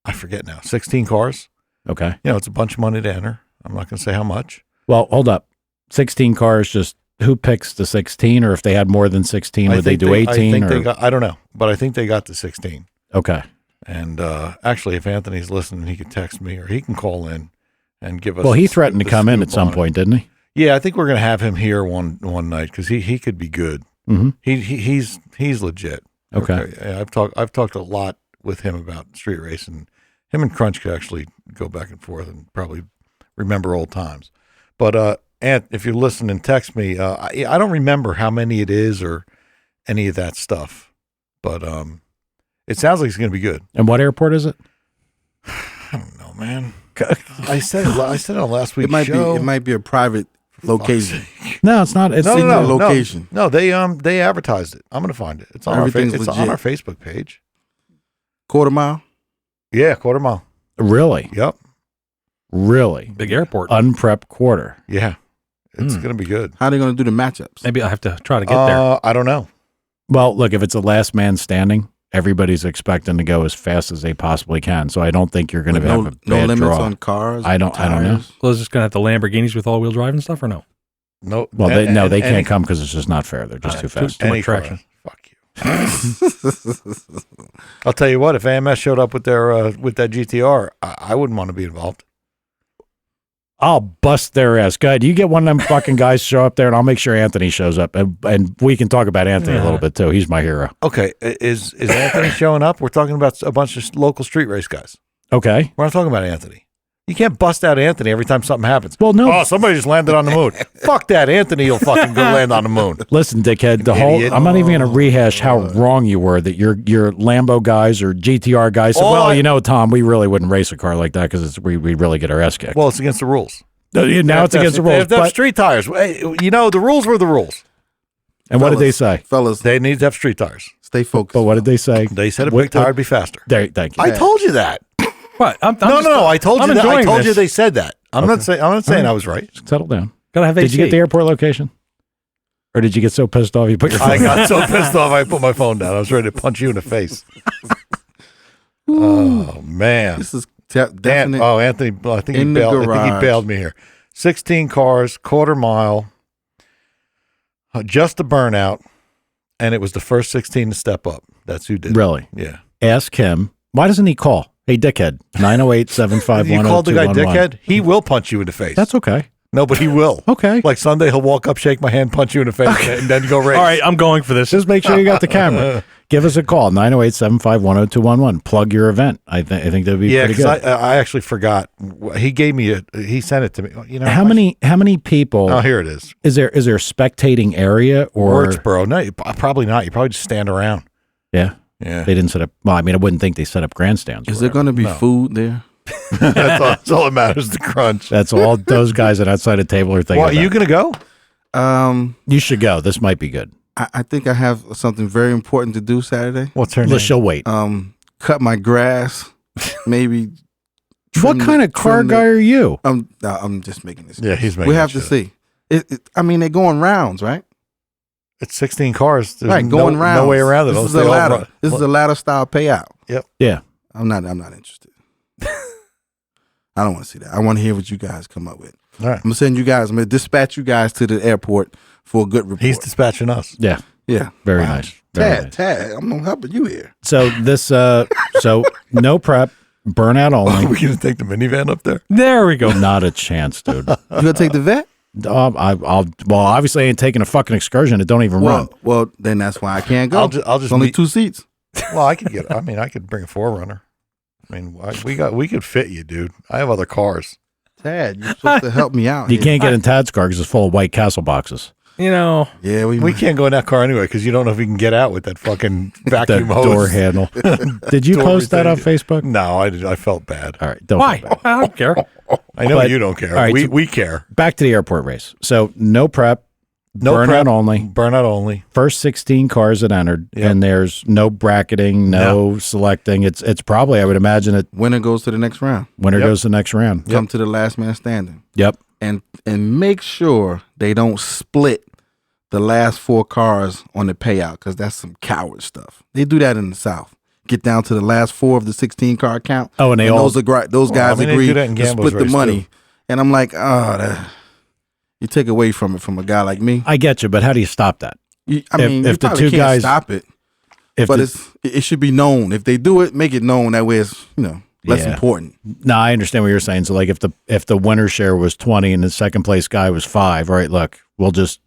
I forget now, 16 cars. Okay. You know, it's a bunch of money to enter. I'm not going to say how much. Well, hold up. 16 cars, just who picks the 16? Or if they had more than 16, would they do 18? I don't know, but I think they got to 16. Okay. And actually, if Anthony's listening, he can text me or he can call in and give us. Well, he threatened to the come in at scoop some on it. point, didn't he? Yeah, I think we're going to have him here one night because he could be good. Mm-hmm. He's legit. Okay. Yeah, I've talked a lot with him about street racing. Him and Crunch could actually go back and forth and probably remember old times. But Ant, if you're listening, text me. I don't remember how many it is or any of that stuff, but it sounds like it's going to be good. And what airport is it? I don't know, man. I said it on last week's It might show. be. It might be a private location. No, it's not. It's No. location. No, they advertised it. I'm going to find it. It's on Everything's it's on legit. our Facebook page. Quarter mile. Yeah, quarter mile. Really, Yep. really Big airport. unprepped quarter. Yeah. It's going to be good. How are they going to do the matchups? Maybe I'll have to try to get there. I don't know. Well, look, if it's a last man standing, everybody's expecting to go as fast as they possibly can. So I don't think you're going to With have a no bad limits draw. on cars. I don't know. tires? So is this going to have the Lamborghinis with all-wheel drive and stuff, or no? No. Well, they any- can't come because it's just not fair. They're just too fast. Too much any car. traction. Fuck you. I'll tell you what. If AMS showed up with their with that GTR, I wouldn't want to be involved. I'll bust their ass. Good. You get one of them fucking guys to show up there, and I'll make sure Anthony shows up, and we can talk about Anthony a little bit too. He's my hero. Okay, is Anthony showing up? We're talking about a bunch of local street race guys. Okay. We're not talking about Anthony. You can't bust out Anthony every time something happens. Well, no. Oh, somebody just landed on the moon. Fuck that. Anthony will fucking go land on the moon. Listen, dickhead. The whole. Idiot. I'm not even going to rehash how wrong you were that your Lambo guys or GTR guys said. Oh, Well, you know, Tom, we really wouldn't race a car like that because we really get our ass kicked. Well, it's against the rules. Now it's against the They rules. have to have But, street tires. Hey, you know, the rules were the rules. and what did they say? Fellas, They need to have street tires. stay focused. But what did they say? They said a What- big tire would be faster. There, thank you. I told you that. What? I'm No. I told I'm you that. I enjoying told you this. they said that. I'm not saying I was right. Settle down. Gotta have Did you get AC. the airport location? Or did you get so pissed off you put your phone I got so pissed off I put my phone down. I was ready to punch you in the face. Oh man. This is definite. Anthony, I think he in the bailed. I think he garage. bailed me here. 16 cars, quarter mile, just a burnout, and it was the first 16 to step up. That's who did it. Really? Yeah. Ask him. Why doesn't he call? Hey, dickhead. 908-751-0211. You called the guy dickhead? He will punch you in the face. That's okay. No, but he will. Okay. Like Sunday, he'll walk up, shake my hand, punch you in the face, and then go race. All right, I'm going for this. Just make sure you got the camera. Give us a call, 908-751-0211. Plug your event. I think that'd be Yeah, pretty because good. I actually forgot. He gave me he sent it to me. You know How many people Oh, here it is. is there a spectating area or Wirtsboro. No, probably not. You probably just stand around. yeah, Yeah. they didn't set up. Well, I mean, I wouldn't think they set up grandstands. Is or there going to be No. food there? That's all that matters, the crunch. That's all those guys at outside the table are thinking. Well, are about. you going to go? You should go. This might be good. I think I have something very important to do Saturday. What's her Well, she'll wait. Cut my grass. Maybe. What kind of car guy are you? I'm just making this. Yeah, he's making We have shit to see. I mean, they're going rounds, right? It's 16 cars. There's Right, going round. No way around it. This Those is a they all ladder. run- This is a ladder style payout. Yeah. I'm not interested. I don't want to see that. I want to hear what you guys come up with. All right. I'm gonna send you guys. I'm gonna dispatch you guys to the airport for a good report. He's dispatching us. Yeah. yeah. Very Wow. nice. Very nice. Tad, I'm not helping you here. So this, so no prep, burnout Are only. we going to take the minivan up there? There we go. Not a chance, dude. You gonna take the vet? Well, obviously I ain't taking a fucking excursion that don't even run. Well, then that's why I can't go. I'll just It's only meet- 2 seats. Well, I could bring a 4Runner. I mean, we could fit you, dude. I have other cars. Tad, you're supposed to help me out. You here. can't get in Tad's car because it's full of White Castle boxes. You know, Yeah, We can't go in that car anyway because you don't know if you can get out with that fucking The vacuum hose. door handle. Did you Door post that on retainer. Facebook? No, I felt bad. All right. Don't why? feel bad. I don't care. I know But- you don't care. all right, We care. Back to the airport race. So no prep, No burnout prep, only. Burnout only. First 16 cars that entered, Yep. and there's no bracketing, no selecting. It's probably, I would imagine, that Winner goes to the next round. winner Yep. goes to the next round. Come to the last man standing. Yep. And make sure they don't split the last 4 cars on the payout because that's some coward stuff. They do that in the South. Get down to the last 4 of the 16 car count. Oh, and they all. those guys I mean, they agree do that in to gamblers' split the race, money. too. And I'm like, you take away from it from a guy like me. I get you, but how do you stop that? You if the probably two can't guys- stop it, If but the- it should be known. If they do it, make it known. That way, it's less Yeah. important. No, I understand what you're saying. So, like, if the winner share was 20 and the second place guy was 5, all right, look, we'll just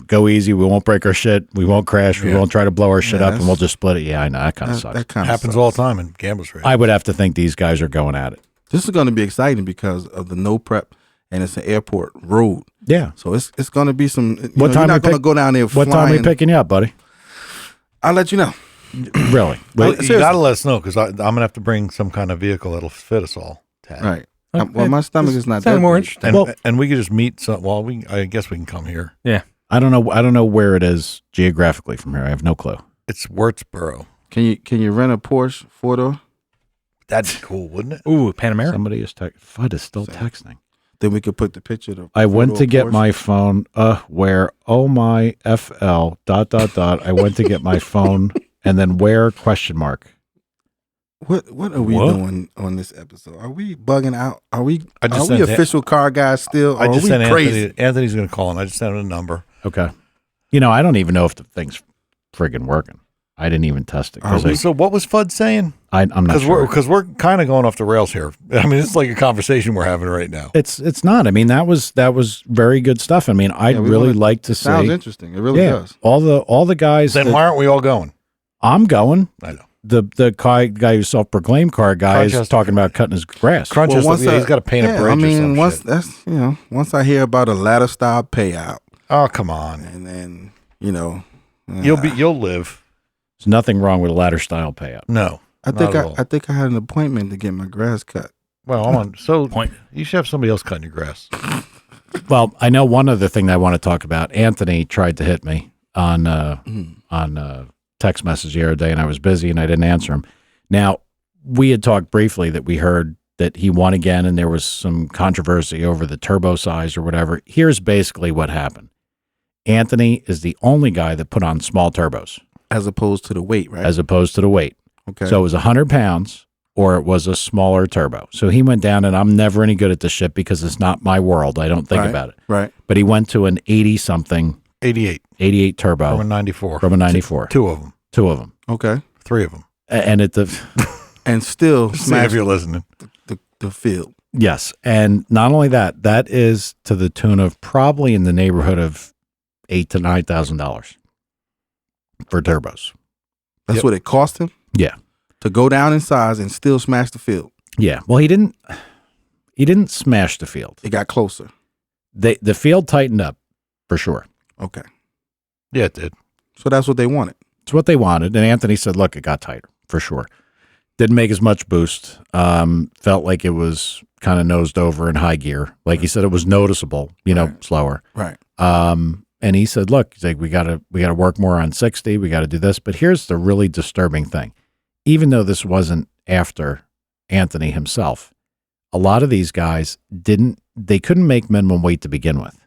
go easy. We won't break our shit. We won't crash. We Yeah. won't try to blow our shit Yeah, up, and we'll just split it. Yeah, I know that kind of sucks. That kind of Happens all the time in gamblers race. I would have to think these guys are going at it. This is going to be exciting because of the no prep, and it's an airport road. Yeah. So it's going to be some. What time you're we not going to pick- go down there. What time are flying. we picking you up, buddy? I'll let you know. Really? Well, Wait, you got to let us know because I'm going to have to bring some kind of vehicle that'll fit us all. Tad. Right. Okay. Well, my stomach is not Sound that more big. interesting. And, Well- and we could just meet. I guess we can come here. I don't know. I don't know where it is geographically from here. I have no clue. It's Wurtsboro. Can you rent a Porsche 4-door? That'd be cool, wouldn't it? Ooh, Panamera. Somebody is Fudd is still texting. Then we could put the picture of the I went to four-door get Porsche. my phone. Where? Oh my FL. ... I went to get my phone, and then where? Question mark. What are we What? doing on this episode? Are we bugging out? Are we I just are we sent official car guys still? Or I just are we sent crazy? Anthony. Anthony's going to call him. I just sent him a number. Okay. I don't even know if the thing's friggin' working. I didn't even test it because So what was Fudd saying? I'm not Because sure. we're kind of going off the rails here. I mean, it's like a conversation we're having right now. It's not. I mean, that was very good stuff. I mean, I'd Yeah, we really wanna- like to It sounds see. interesting. It really Yeah, does. all the guys. Then that- why aren't we all going? I'm going. I know. The guy who's self-proclaimed car guy is Crunch has- talking about cutting his grass. Crunch Well, is once he's got to paint a bridge I or mean, some once shit. that's once I hear about a ladder style payout, Oh, come on. and then You'll live. There's nothing wrong with a ladder style payout. No. I think not at all. I think I had an appointment to get my grass cut. Well, hold on. So Point. you should have somebody else cutting your grass. Well, I know one other thing that I want to talk about. Anthony tried to hit me on text message the other day, and I was busy and I didn't answer him. Now, we had talked briefly that we heard that he won again, and there was some controversy over the turbo size or whatever. Here's basically what happened. Anthony is the only guy that put on small turbos As opposed to the weight, right? as opposed to the weight. Okay. So it was 100 pounds or it was a smaller turbo. So he went down, and I'm never any good at this shit because it's not my world. I don't think Right. about it. right. But he went to an 80-something, 88 turbo from a 94. from a 94. Two of them. Two of them. Okay. Three of them. And at the, And still See if smash you're listening. the field. yes. And not only that, that is to the tune of probably in the neighborhood of $8,000 to $9,000 for turbos. That's Yep. what it cost him. Yeah. To go down in size and still smash the field. Yeah. Well, he didn't smash the field. It got closer. The field tightened up for sure. Okay. Yeah, it did. So that's what they wanted. It's what they wanted. And Anthony said, look, it got tighter for sure. Didn't make as much boost. Felt like it was kind of nosed over in high gear. Like he said, it was noticeable, Right. slower. Right. And he said, look, he's like, we gotta work more on 60. We got to do this. But here's the really disturbing thing. Even though this wasn't after Anthony himself, a lot of these guys couldn't make minimum weight to begin with.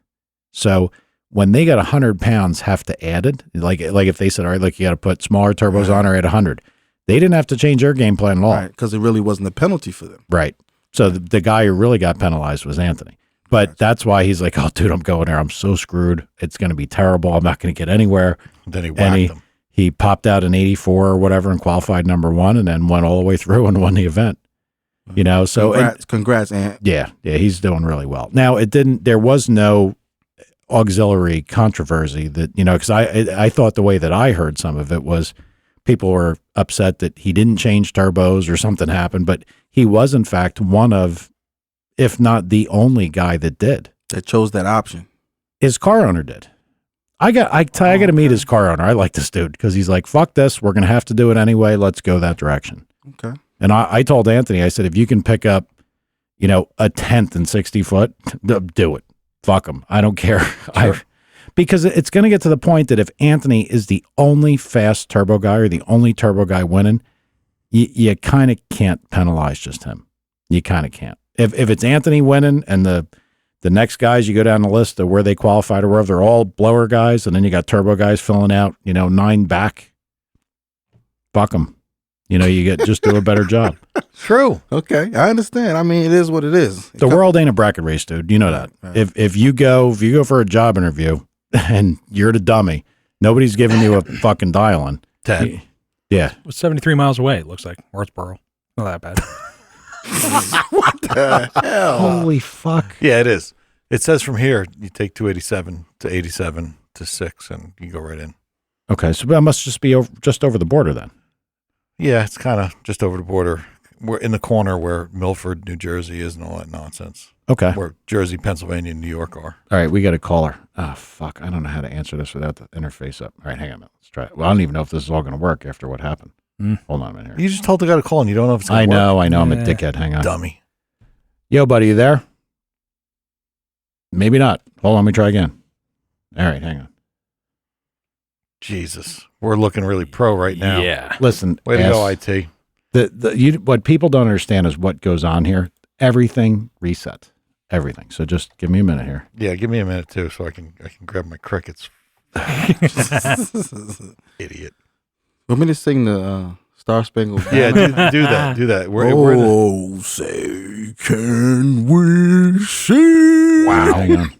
So when they got 100 pounds hefty added, like if they said, all right, look, you got to put smaller turbos on or at 100, they didn't have to change their game plan at all. Right, because it really wasn't a penalty for them. Right. So the guy who really got penalized was Anthony. But that's why he's like, oh, dude, I'm going there. I'm so screwed. It's going to be terrible. I'm not going to get anywhere. Then he whacked them. He popped out an 84 or whatever and qualified number 1 and then went all the way through and won the event. You know, so congrats, Ant. Yeah, he's doing really well. Now, there was no auxiliary controversy that, you know, because I thought the way that I heard some of it was people were upset that he didn't change turbos or something happened, but he was in fact one of, if not the only guy that did. That chose that option. His car owner did. I got to meet his car owner. I like this dude because he's like, fuck this. We're going to have to do it anyway. Let's go that direction. Okay. And I told Anthony, I said, if you can pick up, you know, a 10th and 60 foot, do it. Fuck him. I don't care. Sure. Because it's going to get to the point that if Anthony is the only fast turbo guy or the only turbo guy winning, you kind of can't penalize just him. You kind of can't. If it's Anthony winning and the next guys, you go down the list of where they qualified or wherever, they're all blower guys, and then you got turbo guys filling out, you know, 9 back. Fuck them. You know, just do a better job. True. Okay, I understand. I mean, it is what it is. The world ain't a bracket race, dude. You know that. Right. If you go for a job interview and you're the dummy, nobody's giving you a fucking dial-in. 10. Yeah. It's 73 miles away, it looks like. Worthboro. Not that bad. What the hell? Holy fuck. Yeah, it is. It says from here, you take 287 to 87 to 6, and you go right in. Okay, so that must just be just over the border then. Yeah, it's kind of just over the border. We're in the corner where Milford, New Jersey is and all that nonsense. Okay. Where Jersey, Pennsylvania, and New York are. All right, we got a caller. Oh, fuck. I don't know how to answer this without the interface up. All right, hang on a minute. Let's try it. Well, I don't even know if this is all going to work after what happened. Hold on a minute here. You just told the guy to call, and you don't know if it's going to work. I know. I'm a dickhead. Hang on. Dummy. Yo, buddy, you there? Maybe not. Hold on, let me try again. All right, hang on. Jesus. We're looking really pro right now. Yeah. Listen. Way to go, IT. What people don't understand is what goes on here. Everything resets. Everything. So just give me a minute here. Yeah, give me a minute, too, so I can grab my crickets. Idiot. Want me to sing the Star Spangled Banner? Yeah, do that. Do that. We're say, can we see? Wow. Hang on.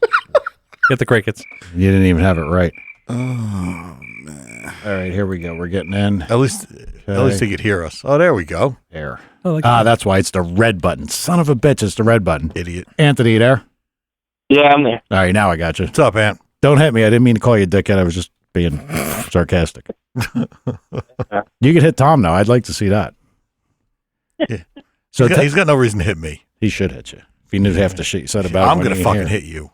Get the crickets. You didn't even have it right. Oh, man. All right, here we go. We're getting in. At least they could hear us. Oh, there we go. There. Like that's why it's the red button. Son of a bitch, it's the red button. Idiot. Anthony, you there? Yeah, I'm there. All right, now I got you. What's up, Ant? Don't hit me. I didn't mean to call you a dickhead. I was just being sarcastic. You could hit Tom now. I'd like to see that. Yeah. So he's got no reason to hit me. He should hit you. If he knew half the shit you said about it. I'm going to fucking hit you.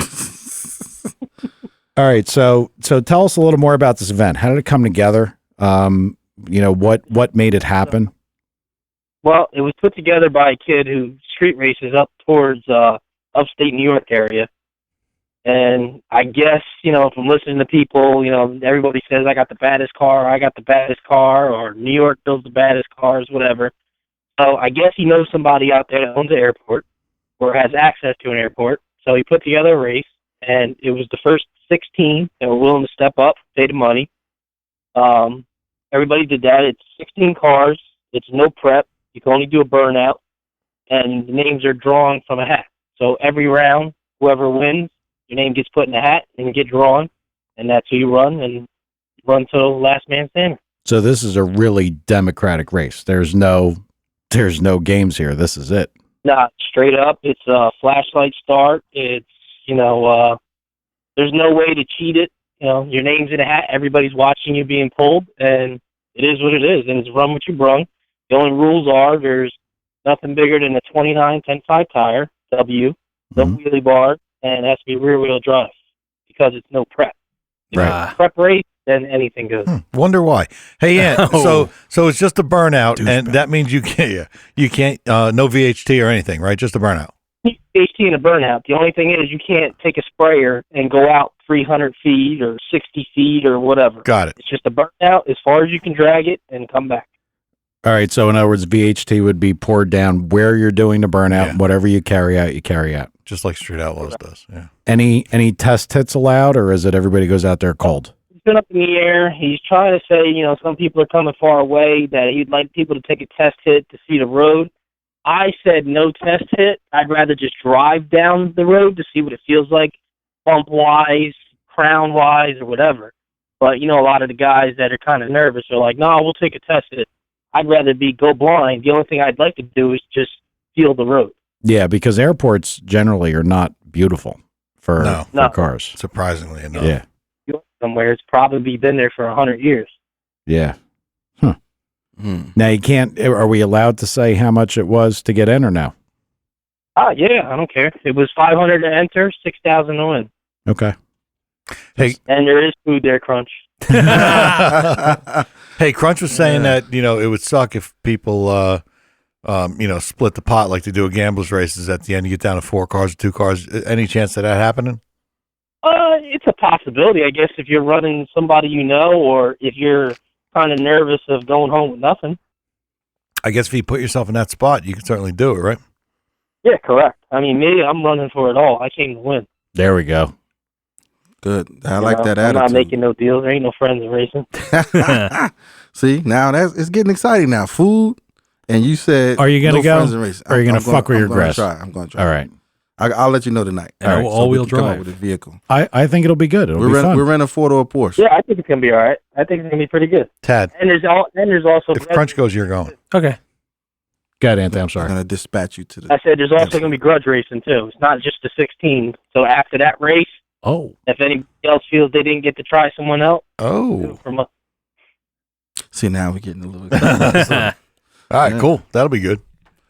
All right. So tell us a little more about this event. How did it come together? You know, what made it happen? Well, it was put together by a kid who street races up towards upstate New York area. And I guess, you know, from listening to people, you know, everybody says I got the baddest car, or New York builds the baddest cars, whatever. So I guess he knows somebody out there that owns an airport or has access to an airport. So he put together a race, and it was the first 16 that were willing to step up, pay the money. Everybody did that. It's 16 cars. It's no prep. You can only do a burnout, and the names are drawn from a hat. So every round, whoever wins, your name gets put in a hat and you get drawn, and that's who you run, and run till last man standing. So this is a really democratic race. There's no games here. This is it. Nah, straight up. It's a flashlight start. It's, you know, there's no way to cheat it. You know, your name's in a hat. Everybody's watching you being pulled, and it is what it is. And it's run what you brung. The only rules are there's nothing bigger than a 29 10.5 tire, W, no wheelie bar, and it has to be rear-wheel drive because it's no prep. If Right. it's prep race, then anything goes. Wonder why. Hey, Ant, so it's just a burnout, and Douchebag. that means you can't no VHT or anything, right? Just a burnout. HT and a burnout. The only thing is you can't take a sprayer and go out 300 feet or 60 feet or whatever. Got it. It's just a burnout as far as you can drag it and come back. All right. So in other words, VHT would be poured down where you're doing the burnout. Yeah. Whatever you carry out, you carry out. Just like Street Outlaws does. Yeah. Any test hits allowed, or is it everybody goes out there cold? He's been up in the air. He's trying to say, some people are coming far away, that he'd like people to take a test hit to see the road. I said no test hit. I'd rather just drive down the road to see what it feels like, bump-wise, crown-wise, or whatever. But, a lot of the guys that are kind of nervous are like, no, we'll take a test hit. I'd rather go blind. The only thing I'd like to do is just feel the road. Yeah, because airports generally are not beautiful for cars. Surprisingly enough. Yeah. Somewhere it's probably been there for 100 years. Yeah. Huh. Now you can't. Are we allowed to say how much it was to get in, or no? Yeah, I don't care. It was $500 to enter, $6,000 to win. Okay. Hey, and there is food there, Crunch. Hey, Crunch was saying that it would suck if people split the pot like they do at gamblers races. At the end, you get down to 4 cars or 2 cars. Any chance of that happening? It's a possibility, I guess, if you're running somebody or if you're kind of nervous of going home with nothing. I guess if you put yourself in that spot, you can certainly do it, right? Yeah, correct. I mean, me, I'm running for it all. I came to win. There we go. Good. I like that attitude. I'm not making no deals. There ain't no friends in racing. See, now it's getting exciting now. Food, and you said, are you going to go? Friends in racing. Or are you going to fuck with your grass? I'm going to try. All right. I'll let you know tonight. All right. All-wheel drive. Come up with a vehicle. I think it'll be good. It'll be fun. We're renting a Ford or a Porsche. Yeah, I think it's gonna be all right. I think it's gonna be pretty good. Tad. And there's also If Crunch goes, you're going. Okay. Go ahead, Anthony. I'm I'm sorry. going to dispatch you to the. I said there's also gonna be grudge racing too. It's not just the 16. So after that race, Oh. if anybody else feels they didn't get to try someone else, Oh. from us. See, now we're getting a little excited. All right, cool. That'll be good.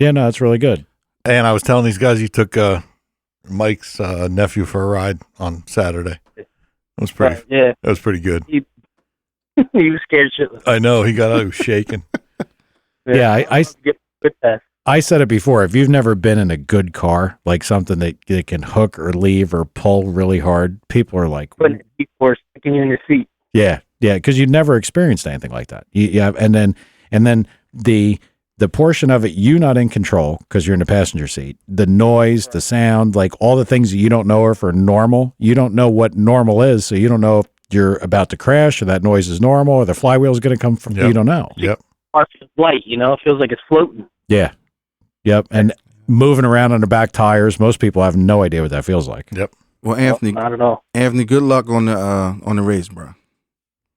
Yeah, no, that's really good. And I was telling these guys you took Mike's nephew for a ride on Saturday. It was pretty. Yeah, That was pretty good. he was scared shitless. I know he got out. He was shaking. Yeah, I Get good test. I said it before. If you've never been in a good car, like something that can hook or leave or pull really hard, people are like, Putting people are sticking you in your seat. yeah, because you've never experienced anything like that. You have, and then the portion of it you not in control because you're in the passenger seat. The noise, the sound, like all the things that you don't know are for normal. You don't know what normal is, so you don't know if you're about to crash or that noise is normal or the flywheel is going to come from. Yep. You don't know. Yep. It's light, it feels like it's floating. Yeah. Yep. And moving around on the back tires, most people have no idea what that feels like. Yep. Well, Anthony, I don't know. Anthony, good luck on the race, bro.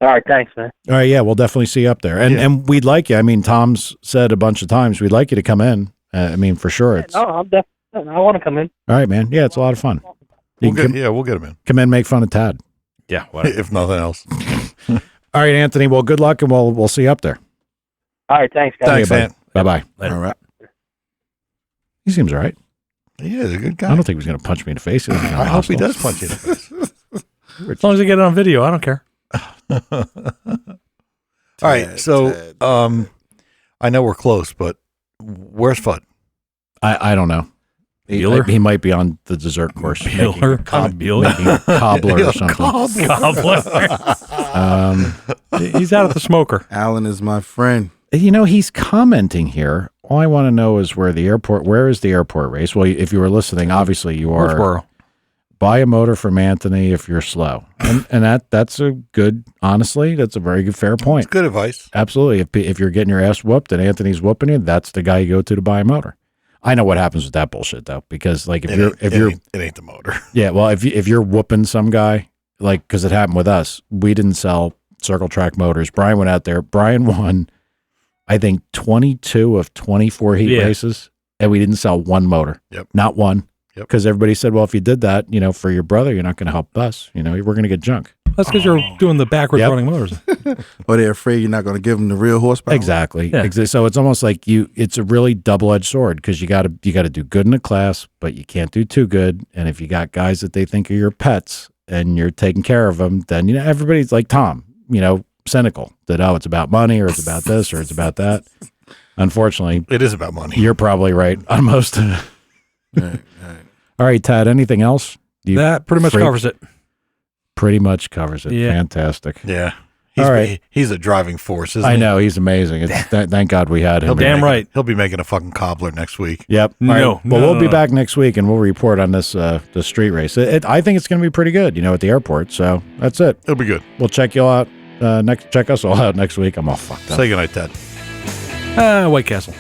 All right, thanks, man. All right. Yeah, we'll definitely see you up there. And we'd like you. I mean, Tom's said a bunch of times, we'd like you to come in. I mean, for sure. It's No, I'm definitely. I want to come in. all right, man. Yeah, it's a lot of fun. You can We'll get him in. come in, make fun of Tad. Yeah. Whatever. If nothing else. All right, Anthony. Well, good luck, and we'll see you up there. All right, thanks, guys. Thanks, Ant. Bye bye. Later. All right. He seems all right. Yeah, he's a good I guy. don't think he was going to punch me in the face. He doesn't I hope he hostile. does punch you in the face. As long as I get it on video, I don't care. All right, so I know we're close, but where's Fudd? I don't know. Bueller? He might be on the dessert course. Bueller? Making a cobbler or something. He's out at the smoker. Alan is my friend. He's commenting here. All I want to know is where is the airport race? Well, if you were listening, obviously you are. Woodsboro. Buy a motor from Anthony if you're slow. And that's a good, honestly, that's a very good, fair point. It's good advice. Absolutely. If you're getting your ass whooped and Anthony's whooping you, that's the guy you go to buy a motor. I know what happens with that bullshit though, because like if It ain't the motor. yeah, well, if you're whooping some guy, like, because it happened with us, we didn't sell circle track motors. Brian went out there. Brian won, I think, 22 of 24 heat races, and we didn't sell one motor. Yep. Not one. Yep. Because everybody said, well, if you did that, for your brother, you're not going to help us. We're going to get junk. That's because you're doing the backwards running motors. Or they're afraid you're not going to give them the real horsepower. Exactly. Yeah. So it's almost like it's a really double-edged sword because you got to do good in a class, but you can't do too good. And if you got guys that they think are your pets and you're taking care of them, then everybody's like Tom, cynical that it's about money or it's about this or it's about that. Unfortunately, It is about money. you're probably right on most of it. Right. All right, Tad, anything else? That pretty much freak? covers it. Pretty much covers it. Yeah. Fantastic. Yeah. All right. He's a driving force, isn't I he? know he's amazing. Thank God we had him. Damn right. He'll be making a fucking cobbler next week. Yep. No, All right. no, Well, we'll no, be no. back next week and we'll report on this the street race. I think it's going to be pretty good. At the airport. So that's it. It'll be good. We'll check you all out. Check us all out next week. I'm all fucked up. Say goodnight, Ted. White Castle.